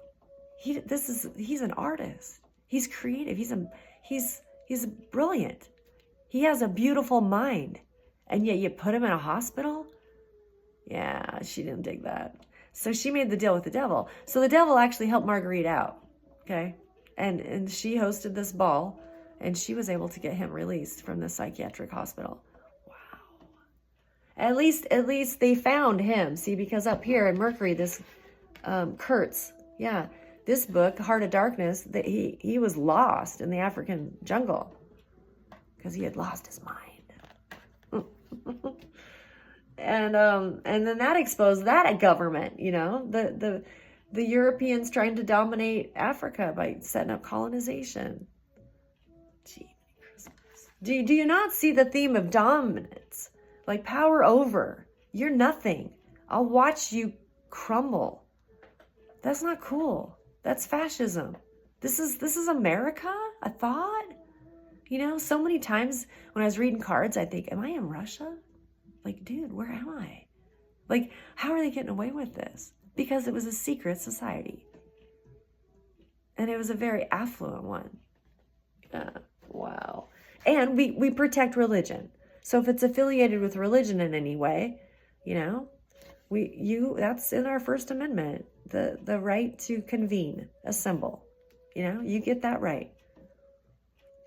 He's an artist. He's creative. He's brilliant. He has a beautiful mind. And yet you put him in a hospital? Yeah, she didn't dig that. So she made the deal with the devil. So the devil actually helped Marguerite out. Okay? And she hosted this ball, and she was able to get him released from the psychiatric hospital. Wow. At least they found him. See, because up here in Mercury, this Kurtz, yeah, this book, Heart of Darkness, that he was lost in the African jungle because he had lost his mind. And then that exposed that government, the Europeans trying to dominate Africa by setting up colonization. Gee, Christmas. Do you not see the theme of dominance? Like power over. You're nothing. I'll watch you crumble. That's not cool. That's fascism. This is America, I thought. So many times when I was reading cards, I think, am I in Russia? Like, dude, where am I? Like, how are they getting away with this? Because it was a secret society. And it was a very affluent one. Wow. And we protect religion. So if it's affiliated with religion in any way, that's in our First Amendment, the right to convene, assemble. You get that right.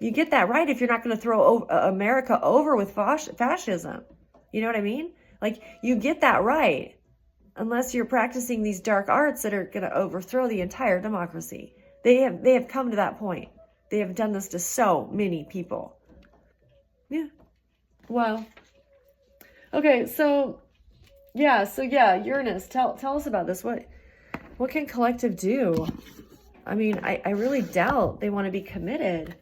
You get that right if you're not going to throw America over with fascism. You know what I mean? Like, you get that right unless you're practicing these dark arts that are going to overthrow the entire democracy. They have come to that point. They have done this to so many people. Yeah. Wow. Okay, so Uranus, tell us about this. What can collective do? I mean, I really doubt they want to be committed.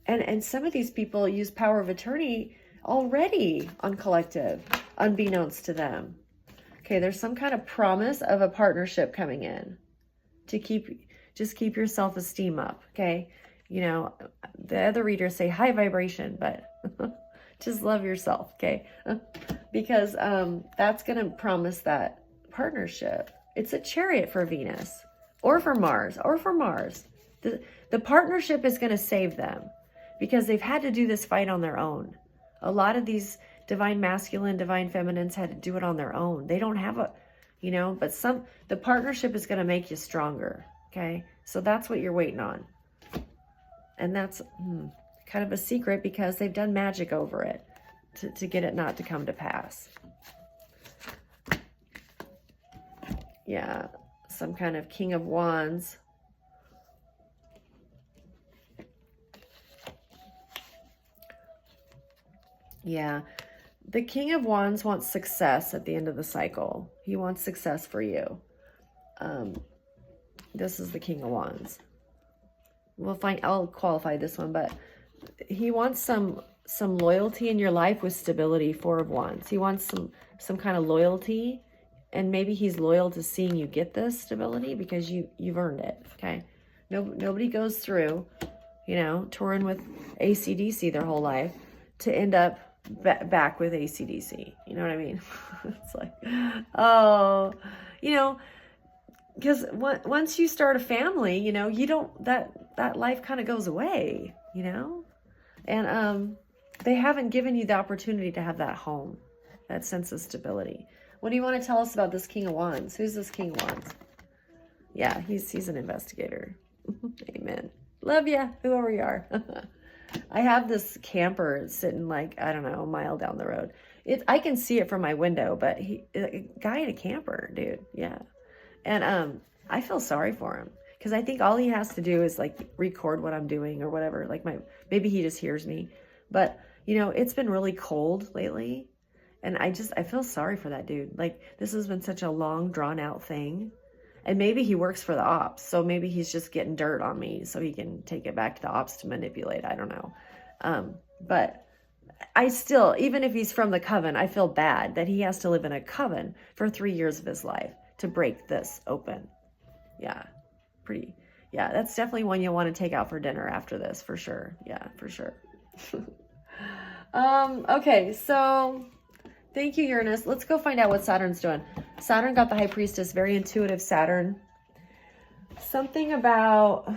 And some of these people use power of attorney already on collective, unbeknownst to them. Okay, there's some kind of promise of a partnership coming in to keep your self-esteem up, okay? The other readers say high vibration, but just love yourself, okay? Because that's going to promise that partnership. It's a chariot for Venus or for Mars. The partnership is going to save them because they've had to do this fight on their own. A lot of these divine masculine, divine feminines had to do it on their own. They don't have but the partnership is going to make you stronger. Okay, so that's what you're waiting on. And that's kind of a secret because they've done magic over it to get it not to come to pass. Yeah, some kind of King of Wands. Yeah, the King of Wands wants success at the end of the cycle. He wants success for you. This is the King of Wands. I'll qualify this one, but he wants some loyalty in your life with stability. Four of Wands. He wants some kind of loyalty, and maybe he's loyal to seeing you get this stability because you've earned it. Okay, nobody goes through, touring with AC/DC their whole life to end up back with AC/DC. You know what I mean? It's like, oh, because once you start a family, you don't, that life kind of goes away, and they haven't given you the opportunity to have that home, that sense of stability. What do you want to tell us about this King of Wands? Who's this King of Wands? Yeah, he's an investigator. Amen. Love ya, whoever you are. I have this camper sitting like, I don't know, a mile down the road. I can see it from my window, but a guy in a camper, dude. Yeah. And I feel sorry for him because I think all he has to do is like record what I'm doing or whatever. Like maybe he just hears me, but it's been really cold lately, and I feel sorry for that dude. Like, this has been such a long, drawn out thing, and maybe he works for the ops, so maybe he's just getting dirt on me so he can take it back to the ops to manipulate. I don't know, but I still, even if he's from the coven, I feel bad that he has to live in a coven for 3 years of his life to break this open. Yeah, that's definitely one you'll want to take out for dinner after this, for sure. Yeah, for sure. Okay, so thank you, Uranus. Let's go find out what Saturn's doing. Saturn got the High Priestess, very intuitive Saturn. Something about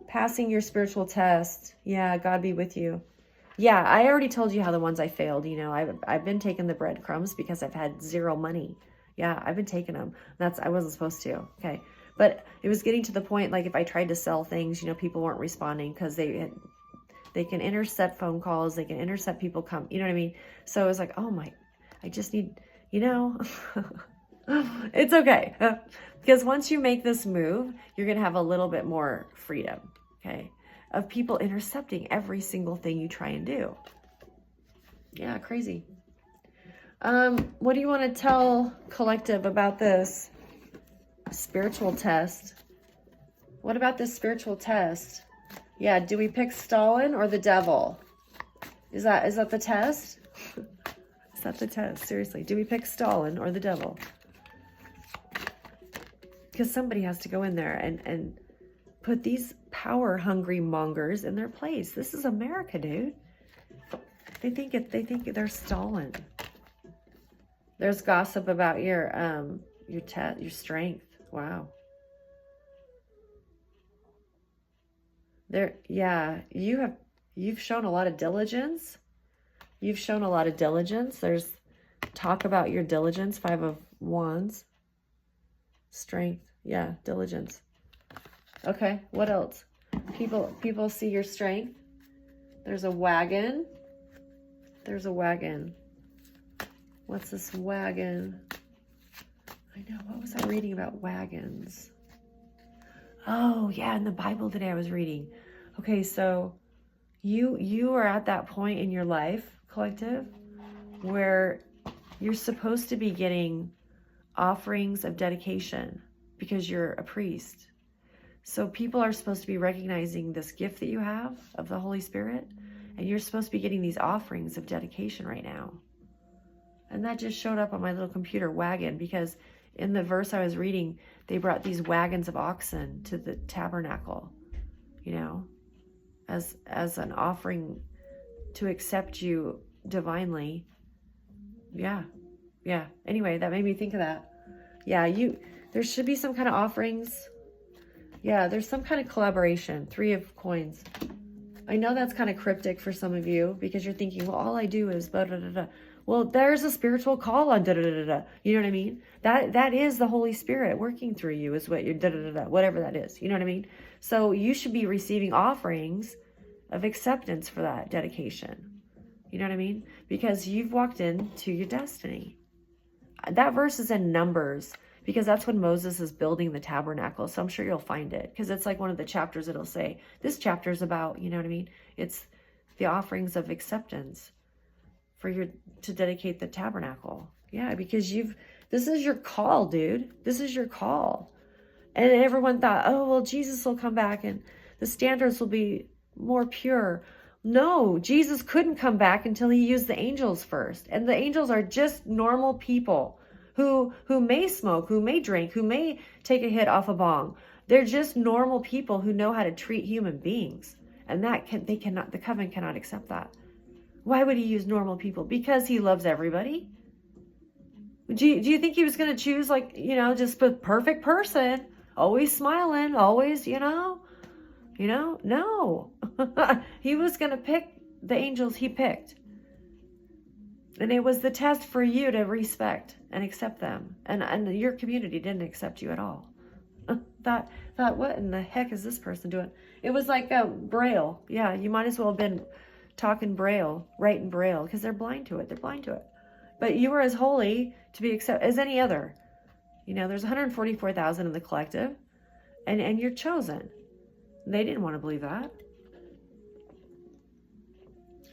passing your spiritual test. Yeah, God be with you. Yeah, I already told you how the ones I failed, I've been taking the breadcrumbs because I've had zero money. Yeah, I've been taking them. I wasn't supposed to. Okay. But it was getting to the point, like if I tried to sell things, people weren't responding because they can intercept phone calls. They can intercept people come, you know what I mean? So I was like, oh my, I just need, it's okay. Because once you make this move, you're going to have a little bit more freedom. Okay. Of people intercepting every single thing you try and do. Yeah, crazy. What do you want to tell collective about this spiritual test? What about this spiritual test? Yeah, do we pick Stalin or the devil? Is that the test? Is that the test? Seriously, do we pick Stalin or the devil? Because somebody has to go in there and put these power-hungry mongers in their place. This is America, dude. They think they're Stalin. There's gossip about your strength. Wow. You've shown a lot of diligence. You've shown a lot of diligence. There's talk about your diligence. 5 of Wands. Strength. Yeah, diligence. Okay, what else? People see your strength. There's a wagon. There's a wagon. What's this wagon? I know, what was I reading about wagons? Oh, yeah, in the Bible today I was reading. Okay, so you are at that point in your life, collective, where you're supposed to be getting offerings of dedication because you're a priest. So people are supposed to be recognizing this gift that you have of the Holy Spirit, and you're supposed to be getting these offerings of dedication right now. And that just showed up on my little computer, wagon, because in the verse I was reading, they brought these wagons of oxen to the tabernacle, as an offering to accept you divinely. Yeah. Anyway, that made me think of that. Yeah, there should be some kind of offerings. Yeah, there's some kind of collaboration. 3 of coins. I know that's kind of cryptic for some of you because you're thinking, well, all I do is blah, blah, blah, blah. Well, there's a spiritual call on da-da-da-da-da. You know what I mean? That is the Holy Spirit working through you is what you're da-da-da-da, whatever that is. You know what I mean? So you should be receiving offerings of acceptance for that dedication. You know what I mean? Because you've walked into your destiny. That verse is in Numbers because that's when Moses is building the tabernacle. So I'm sure you'll find it because it's like one of the chapters it'll say, this chapter is about, you know what I mean? It's the offerings of acceptance for to dedicate the tabernacle. Yeah, because this is your call, dude. This is your call. And everyone thought, oh, well, Jesus will come back and the standards will be more pure. No, Jesus couldn't come back until he used the angels first. And the angels are just normal people who may smoke, who may drink, who may take a hit off a bong. They're just normal people who know how to treat human beings. And the covenant cannot accept that. Why would he use normal people? Because he loves everybody. Do you think he was going to choose just a perfect person, always smiling, always, no. He was going to pick the angels he picked. And it was the test for you to respect and accept them. And your community didn't accept you at all. Thought, what in the heck is this person doing? It was like Braille. Yeah, you might as well have been talking Braille, writing Braille, because they're blind to it. They're blind to it. But you were as holy to be accepted as any other. There's 144,000 in the collective, and you're chosen. They didn't want to believe that.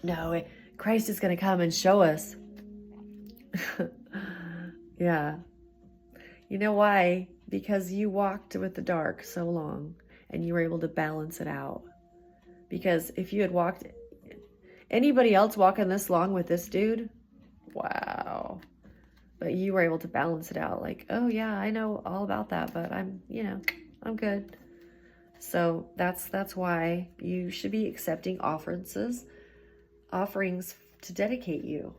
No, Christ is going to come and show us. Yeah. You know why? Because you walked with the dark so long and you were able to balance it out. Because if you had walked, anybody else walking this long with this dude, wow. But you were able to balance it out. Like, oh yeah, I know all about that, but I'm good. So that's why you should be accepting offerings to dedicate you.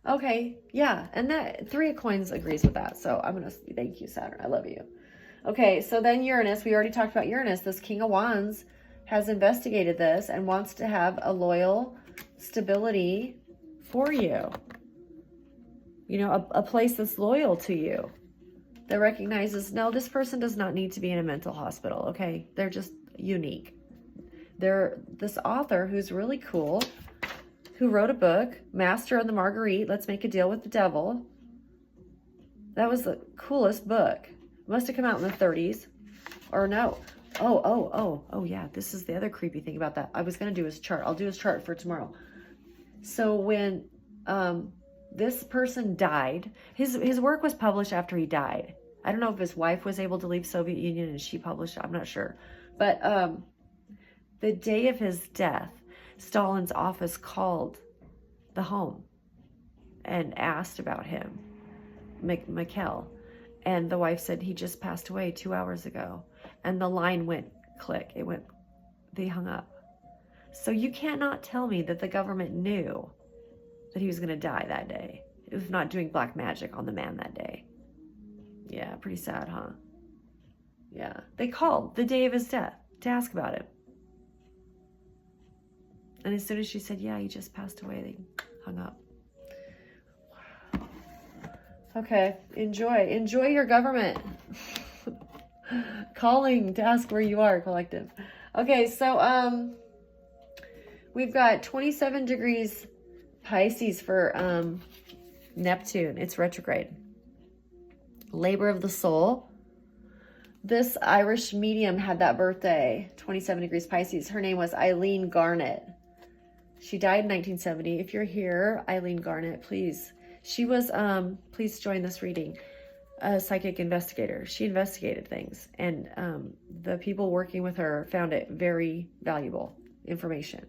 Okay, yeah, and that 3 of Coins agrees with that. So I'm gonna thank you, Saturn. I love you. Okay, so then Uranus, we already talked about Uranus. This King of Wands has investigated this and wants to have a loyal stability for you. A place that's loyal to you. That recognizes, no, this person does not need to be in a mental hospital, okay? They're just unique. They're this author who's really cool, who wrote a book, Master of the Marguerite, Let's Make a Deal with the Devil. That was the coolest book. Must have come out in the 30s. Or no. Oh, yeah, this is the other creepy thing about that. I was going to do his chart. I'll do his chart for tomorrow. So when this person died, his work was published after he died. I don't know if his wife was able to leave Soviet Union and she published it. I'm not sure. But the day of his death, Stalin's office called the home and asked about him, Mikhail. And the wife said, he just passed away 2 hours ago. And the line went click. They hung up. So you cannot tell me that the government knew that he was going to die that day. It was not doing black magic on the man that day. Yeah, pretty sad, huh? Yeah. They called the day of his death to ask about him. And as soon as she said, yeah, he just passed away, they hung up. Wow. Okay, enjoy your government. Calling to ask where you are, collective. Okay, so we've got 27 degrees Pisces for Neptune. It's retrograde. Labor of the soul. This Irish medium had that birthday, 27 degrees Pisces. Her name was Eileen Garnett. She died in 1970. If you're here, Eileen Garnett, please. She was, please join this reading, a psychic investigator. She investigated things, and the people working with her found it very valuable information.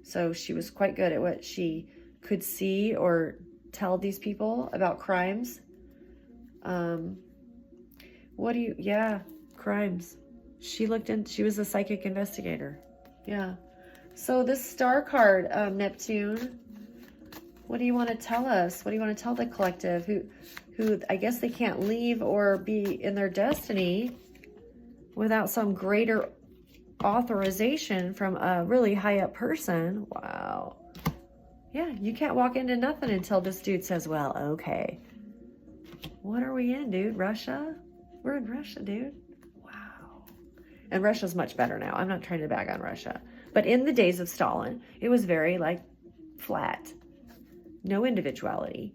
So she was quite good at what she could see or tell these people about crimes. Crimes. She was a psychic investigator. Yeah. So this star card, Neptune, what do you want to tell us? What do you want to tell the collective who I guess they can't leave or be in their destiny without some greater authorization from a really high up person? Wow. Yeah, you can't walk into nothing until this dude says, well, okay. What are we in, dude? Russia? We're in Russia, dude. Wow. And Russia's much better now. I'm not trying to bag on Russia. But in the days of Stalin, it was very, like, flat. No individuality.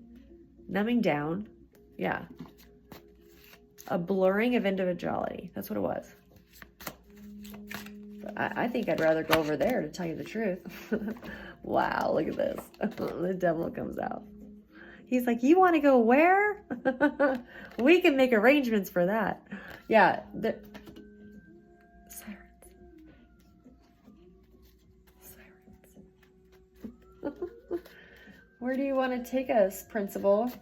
Numbing down. Yeah. A blurring of individuality. That's what it was. I think I'd rather go over there, to tell you the truth. Wow, look at this. The devil comes out. He's like, you want to go where? We can make arrangements for that. Yeah. Sirens. Where do you want to take us, principal?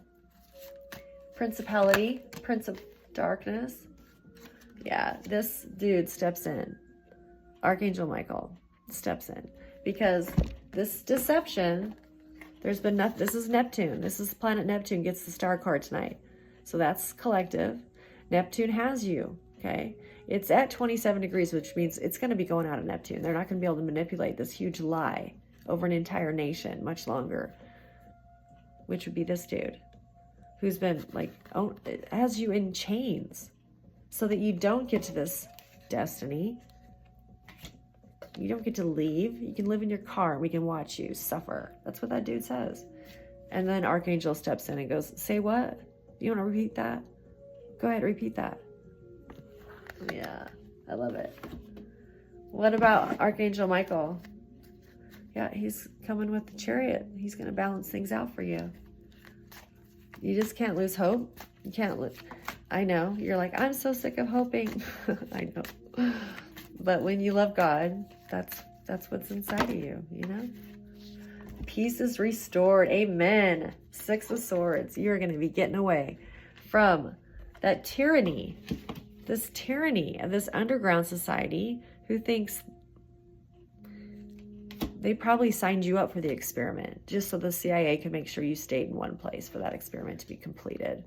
Principality? Prince of Darkness? Yeah, this dude steps in. Archangel Michael steps in. Because this deception, there's been nothing. This is Neptune. This is planet Neptune gets the star card tonight. So that's collective. Neptune has you, okay? It's at 27 degrees, which means it's going to be going out of Neptune. They're not going to be able to manipulate this huge lie over an entire nation much longer, which would be this dude who's been like, oh, it has you in chains so that you don't get to this destiny. You don't get to leave. You can live in your car and we can watch you suffer. That's what that dude says. And then Archangel steps in and goes, say what? You want to repeat that? Go ahead, repeat that. Yeah, I love it. What about Archangel Michael? Yeah, he's coming with the chariot. He's going to balance things out for you. You just can't lose hope. You can't lose. I know. You're like, I'm so sick of hoping. I know. But when you love God, that's what's inside of you, you know? Peace is restored. Amen. 6 of Swords. You're going to be getting away from that tyranny, this tyranny of this underground society who thinks they probably signed you up for the experiment just so the CIA can make sure you stayed in one place for that experiment to be completed.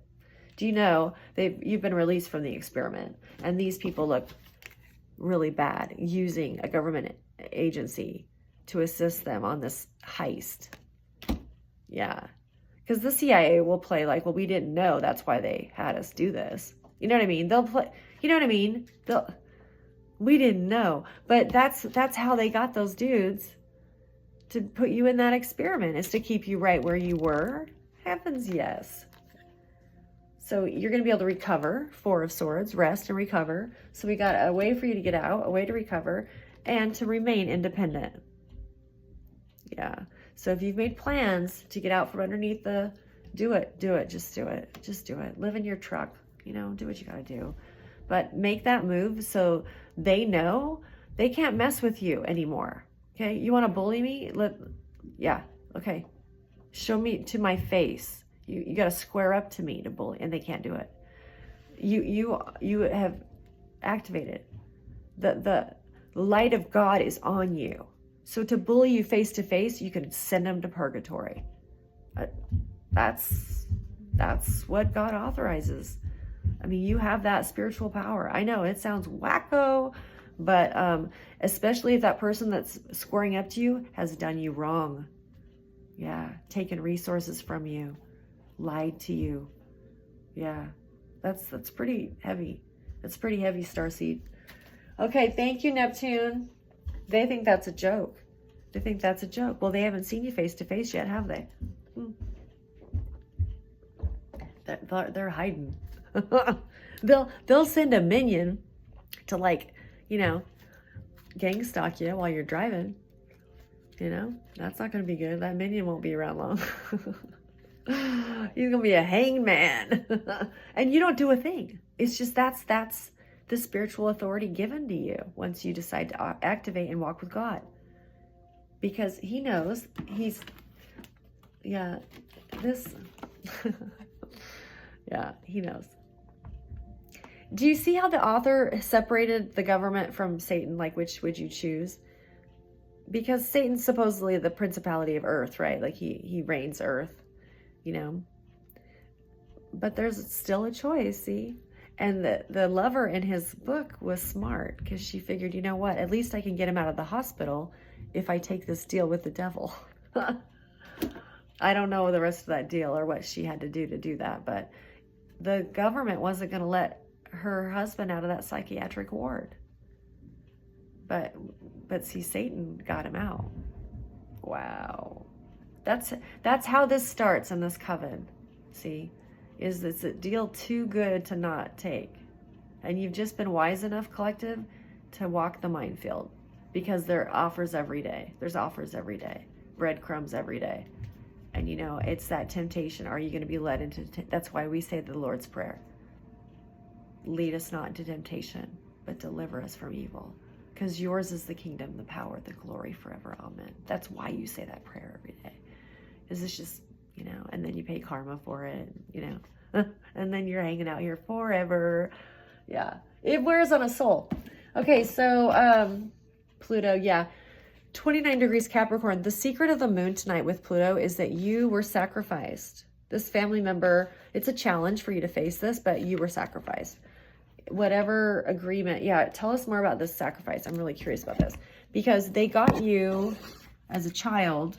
Do you know you've been released from the experiment, and these people look really bad using a government agency to assist them on this heist? Yeah, because the CIA will play like, well, we didn't know, that's why they had us do this. You know what I mean? They'll play, you know what I mean? We didn't know, but that's how they got those dudes to put you in that experiment, is to keep you right where you were. Heavens, yes. So you're going to be able to recover. 4 of Swords, rest and recover. So we got a way for you to get out, a way to recover, and to remain independent. Yeah. So if you've made plans to get out from underneath do it, just do it. Just do it. Live in your truck, you know, do what you got to do. But make that move so they know they can't mess with you anymore. Okay. You want to bully me? Yeah. Okay. Show me to my face. You got to square up to me to bully, and they can't do it. You have activated. The light of God is on you. So to bully you face to face, you can send them to purgatory. That's what God authorizes. I mean, you have that spiritual power. I know it sounds wacko, but especially if that person that's squaring up to you has done you wrong. Yeah, taken resources from you, lied to you. Yeah, that's pretty heavy. That's pretty heavy, Starseed. Okay, thank you, Neptune. They think that's a joke. They think that's a joke. Well, they haven't seen you face to face yet, have they? They're hiding. They'll send a minion to, like, you know, gang stalk you while you're driving. You know, that's not going to be good. That minion won't be around long. He's going to be a hangman. And you don't do a thing. It's just that's the spiritual authority given to you once you decide to activate and walk with God. Because he knows yeah, he knows. Do you see how the author separated the government from Satan? Like, which would you choose? Because Satan's supposedly the principality of earth, right? Like he reigns earth, you know. But there's still a choice, see? And the lover in his book was smart, because she figured, you know what? At least I can get him out of the hospital if I take this deal with the devil. I don't know the rest of that deal or what she had to do that, but the government wasn't going to let her husband out of that psychiatric ward. But see, Satan got him out. Wow. That's how this starts in this coven. See, is it's a deal too good to not take. And you've just been wise enough, collective, to walk the minefield, because there are offers every day. There's offers every day, breadcrumbs every day. And it's that temptation. Are you going to be led into, that's why we say the Lord's Prayer. Lead us not into temptation, but deliver us from evil. Because yours is the kingdom, the power, the glory forever. Amen. That's why you say that prayer every day. Is it's just, and then you pay karma for it, and then you're hanging out here forever. Yeah. It wears on a soul. Okay. So, Pluto, yeah. 29 degrees Capricorn. The secret of the moon tonight with Pluto is that you were sacrificed. This family member, it's a challenge for you to face this, but you were sacrificed. Whatever agreement. Yeah. Tell us more about this sacrifice. I'm really curious about this, because they got you as a child,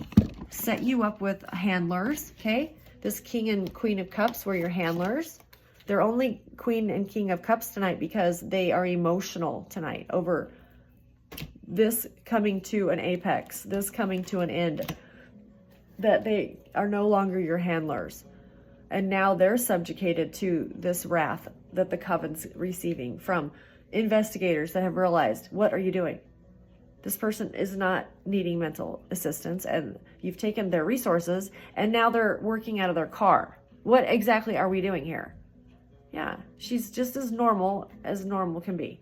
set you up with handlers. Okay. This King and Queen of Cups were your handlers. They're only Queen and King of Cups tonight because they are emotional tonight over this coming to an apex, this coming to an end, that they are no longer your handlers. And now they're subjugated to this wrath that the coven's receiving from investigators that have realized, what are you doing? This person is not needing mental assistance, and you've taken their resources, and now they're working out of their car. What exactly are we doing here? Yeah, she's just as normal can be.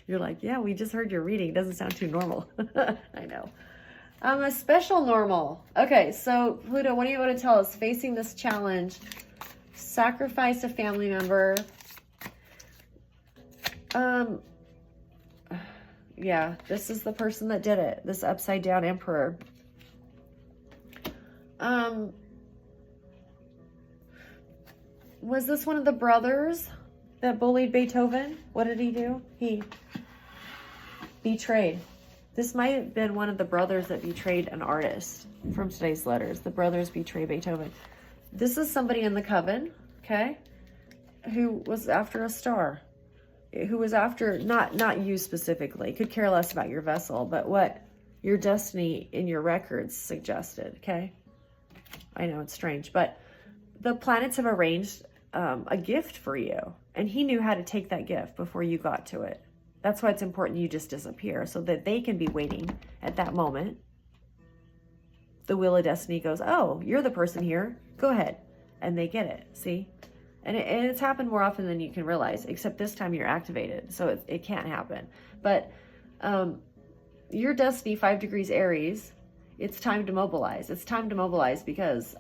You're like, yeah, we just heard your reading. It doesn't sound too normal. I know. I'm a special normal. Okay, so Pluto, what do you want to tell us? Facing this challenge, sacrifice a family member. Yeah, this is the person that did it. This upside down emperor. Was this one of the brothers that bullied Beethoven? What did he do? He betrayed. This might have been one of the brothers that betrayed an artist from today's letters. The brothers betray Beethoven. This is somebody in the coven, okay, who was after a star, who was after, not you specifically, could care less about your vessel, but what your destiny in your records suggested, okay? I know it's strange, but the planets have arranged a gift for you, and he knew how to take that gift before you got to it. That's why it's important you just disappear, so that they can be waiting at that moment. The wheel of destiny goes, oh, you're the person here. Go ahead. And they get it. See? And it's happened more often than you can realize, except this time you're activated, so it can't happen. But your destiny, 5 degrees Aries, it's time to mobilize. It's time to mobilize because,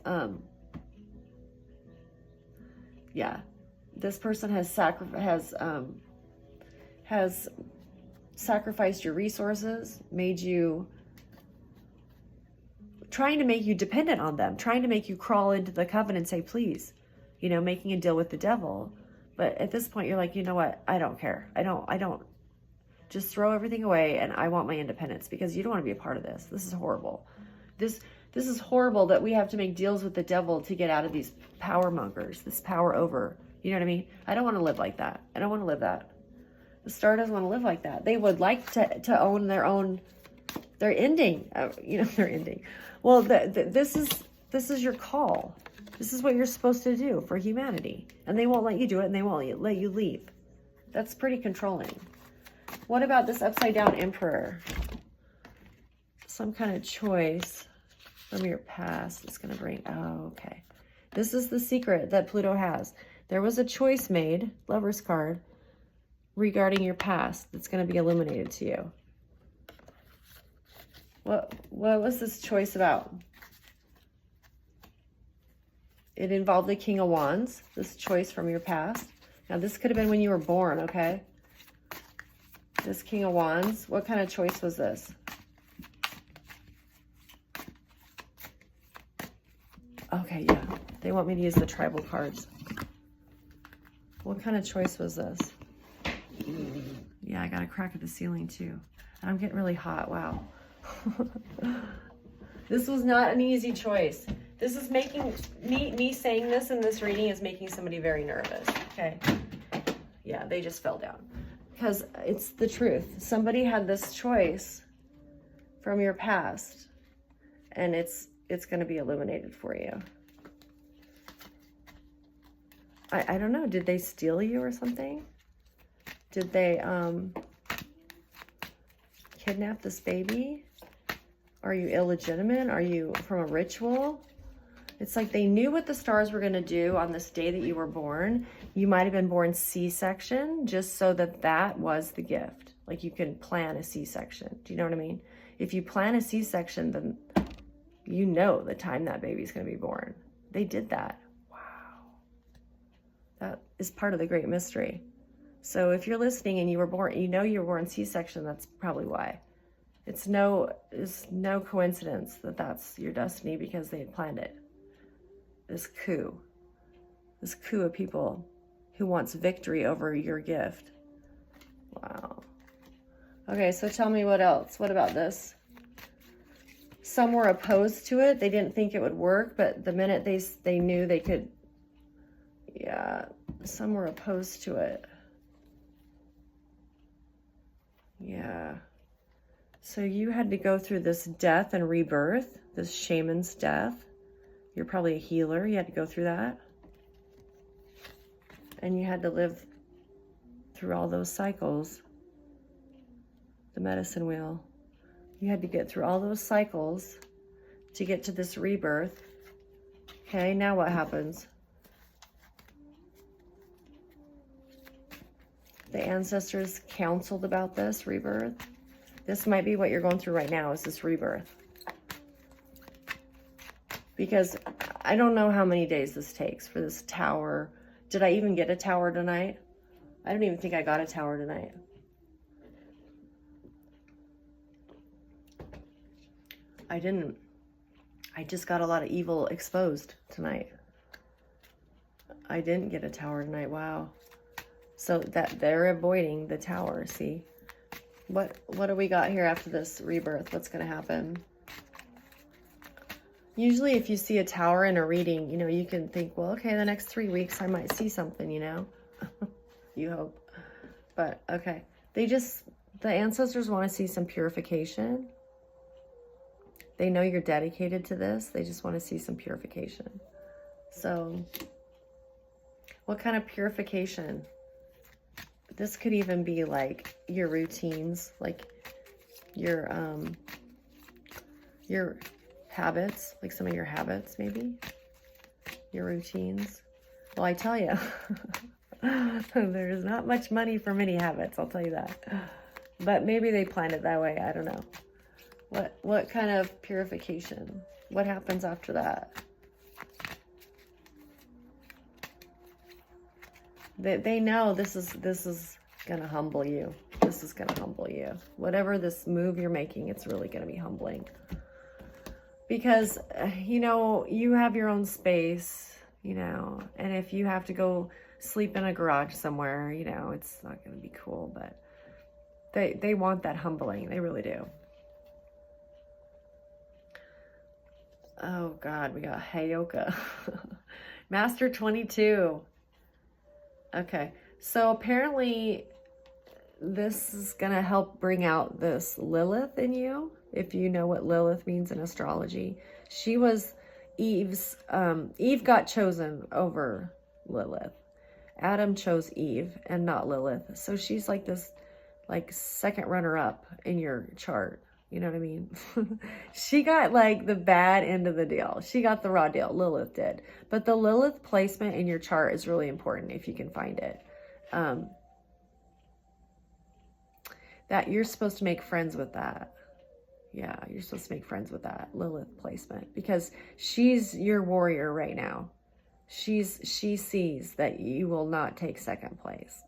yeah, this person has sacrificed your resources, trying to make you dependent on them, trying to make you crawl into the coven and say, please, making a deal with the devil. But at this point, you're like, you know what? I don't care. I don't just throw everything away, and I want my independence, because you don't want to be a part of this. This is horrible. This is horrible that we have to make deals with the devil to get out of these power mongers, this power over. You know what I mean? I don't want to live like that. I don't want to live that. The star doesn't want to live like that. They would like to own their ending. Their ending. Well, this is your call. This is what you're supposed to do for humanity. And they won't let you do it, and they won't let you leave. That's pretty controlling. What about this upside down emperor? Some kind of choice from your past is going to bring, okay. This is the secret that Pluto has. There was a choice made, Lover's card, regarding your past that's going to be illuminated to you. What was this choice about? It involved the King of Wands, this choice from your past. Now, this could have been when you were born, okay? This King of Wands, what kind of choice was this? Okay, yeah. They want me to use the tribal cards. What kind of choice was this? Yeah, I got a crack at the ceiling too. And I'm getting really hot, wow. This was not an easy choice. This is making me saying this in this reading is making somebody very nervous. Okay. Yeah, they just fell down. Because it's the truth. Somebody had this choice from your past, and it's going to be illuminated for you. I don't know. Did they steal you or something? Did they kidnap this baby? Are you illegitimate? Are you from a ritual? It's like they knew what the stars were going to do on this day that you were born. You might have been born C-section just so that that was the gift. Like you can plan a C-section. Do you know what I mean? If you plan a C-section, then you know the time that baby's going to be born. They did that. Wow. That is part of the great mystery. So if you're listening and you were born, you know you were born C-section, that's probably why. It's no coincidence that that's your destiny because they had planned it. This coup of people who wants victory over your gift. Wow. Okay, so tell me what else. What about this? Some were opposed to it. They didn't think it would work, but the minute they knew they could, yeah, some were opposed to it. Yeah. So you had to go through this death and rebirth, this shaman's death. You're probably a healer. You had to go through that. And you had to live through all those cycles. The medicine wheel. You had to get through all those cycles to get to this rebirth. Okay, now what happens? The ancestors counseled about this rebirth. This might be what you're going through right now, is this rebirth. Because I don't know how many days this takes for this tower. Did I even get a tower tonight? I don't even think I got a tower tonight. I didn't. I just got a lot of evil exposed tonight. I didn't get a tower tonight. Wow. So that they're avoiding the tower, see? What do we got here after this rebirth? What's going to happen? Usually if you see a tower in a reading, you know, you can think, well, okay, the next 3 weeks I might see something, you know? You hope. But, okay. The ancestors want to see some purification. They know you're dedicated to this. They just want to see some purification. So, what kind of purification? This could even be like your routines, like your habits, like some of your habits, maybe your routines. Well, I tell you, there's not much money for many habits. I'll tell you that, but maybe they planned it that way. I don't know. What kind of purification? What happens after that? They know this is gonna humble you. This is gonna humble you. Whatever this move you're making, it's really gonna be humbling. Because, you know, you have your own space, you know, and if you have to go sleep in a garage somewhere, you know, it's not gonna be cool, but they want that humbling. They really do. Oh God, we got Hayoka. Master 22. Okay, so apparently this is going to help bring out this Lilith in you, if you know what Lilith means in astrology. She was Eve's, Eve got chosen over Lilith. Adam chose Eve and not Lilith. So she's like this, like second runner-up in your chart. You know what I mean? She got like the bad end of the deal. She got the raw deal. Lilith did. But the Lilith placement in your chart is really important if you can find it. That you're supposed to make friends with that. Yeah, you're supposed to make friends with that Lilith placement because she's your warrior right now. She sees that you will not take second place.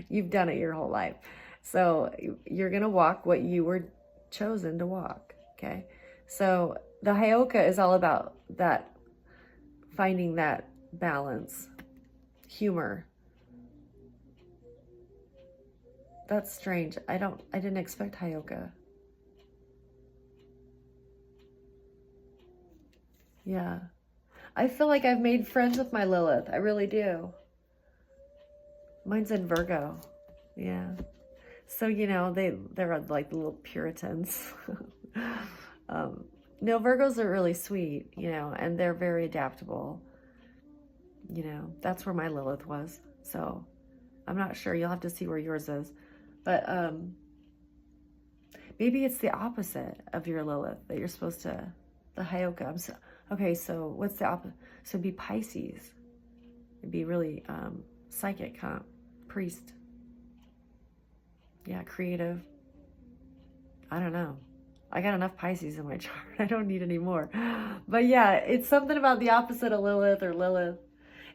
You've done it your whole life. So you're going to walk what you were chosen to walk. Okay. So the Hayoka is all about that, finding that balance, humor. That's strange. I didn't expect Hayoka. Yeah. I feel like I've made friends with my Lilith. I really do. Mine's in Virgo. Yeah. So, you know, they're like little Puritans. No, Virgos are really sweet, you know, and they're very adaptable. You know, that's where my Lilith was. So I'm not sure. You'll have to see where yours is. But maybe it's the opposite of your Lilith that you're supposed to, the Hyoka. Okay, so what's the opposite? So it'd be Pisces. It'd be really psychic, huh? Priest. Yeah, creative. I don't know. I got enough Pisces in my chart. I don't need any more. But yeah, it's something about the opposite of Lilith or Lilith.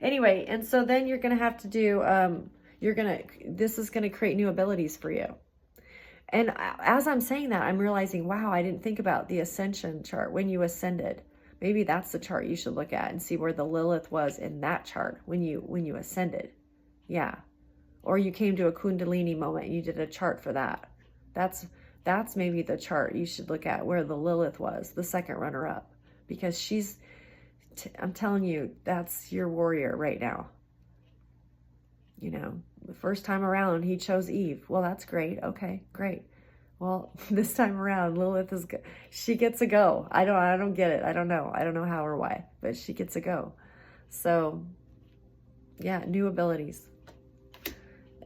Anyway, and so then you're going to have to do, this is going to create new abilities for you. And as I'm saying that, I'm realizing, wow, I didn't think about the ascension chart when you ascended. Maybe that's the chart you should look at and see where the Lilith was in that chart when you ascended. Yeah. Or you came to a Kundalini moment and you did a chart for that. That's maybe the chart you should look at where the Lilith was, the second runner-up. Because I'm telling you, that's your warrior right now. You know, the first time around, he chose Eve. Well, that's great. Okay, great. Well, this time around, Lilith she gets a go. I don't get it. I don't know how or why, but she gets a go. So, yeah, new abilities.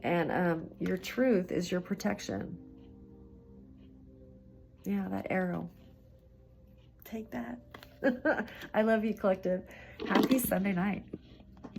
And your truth is your protection. Yeah, that arrow. Take that. I love you, collective. Happy Sunday night.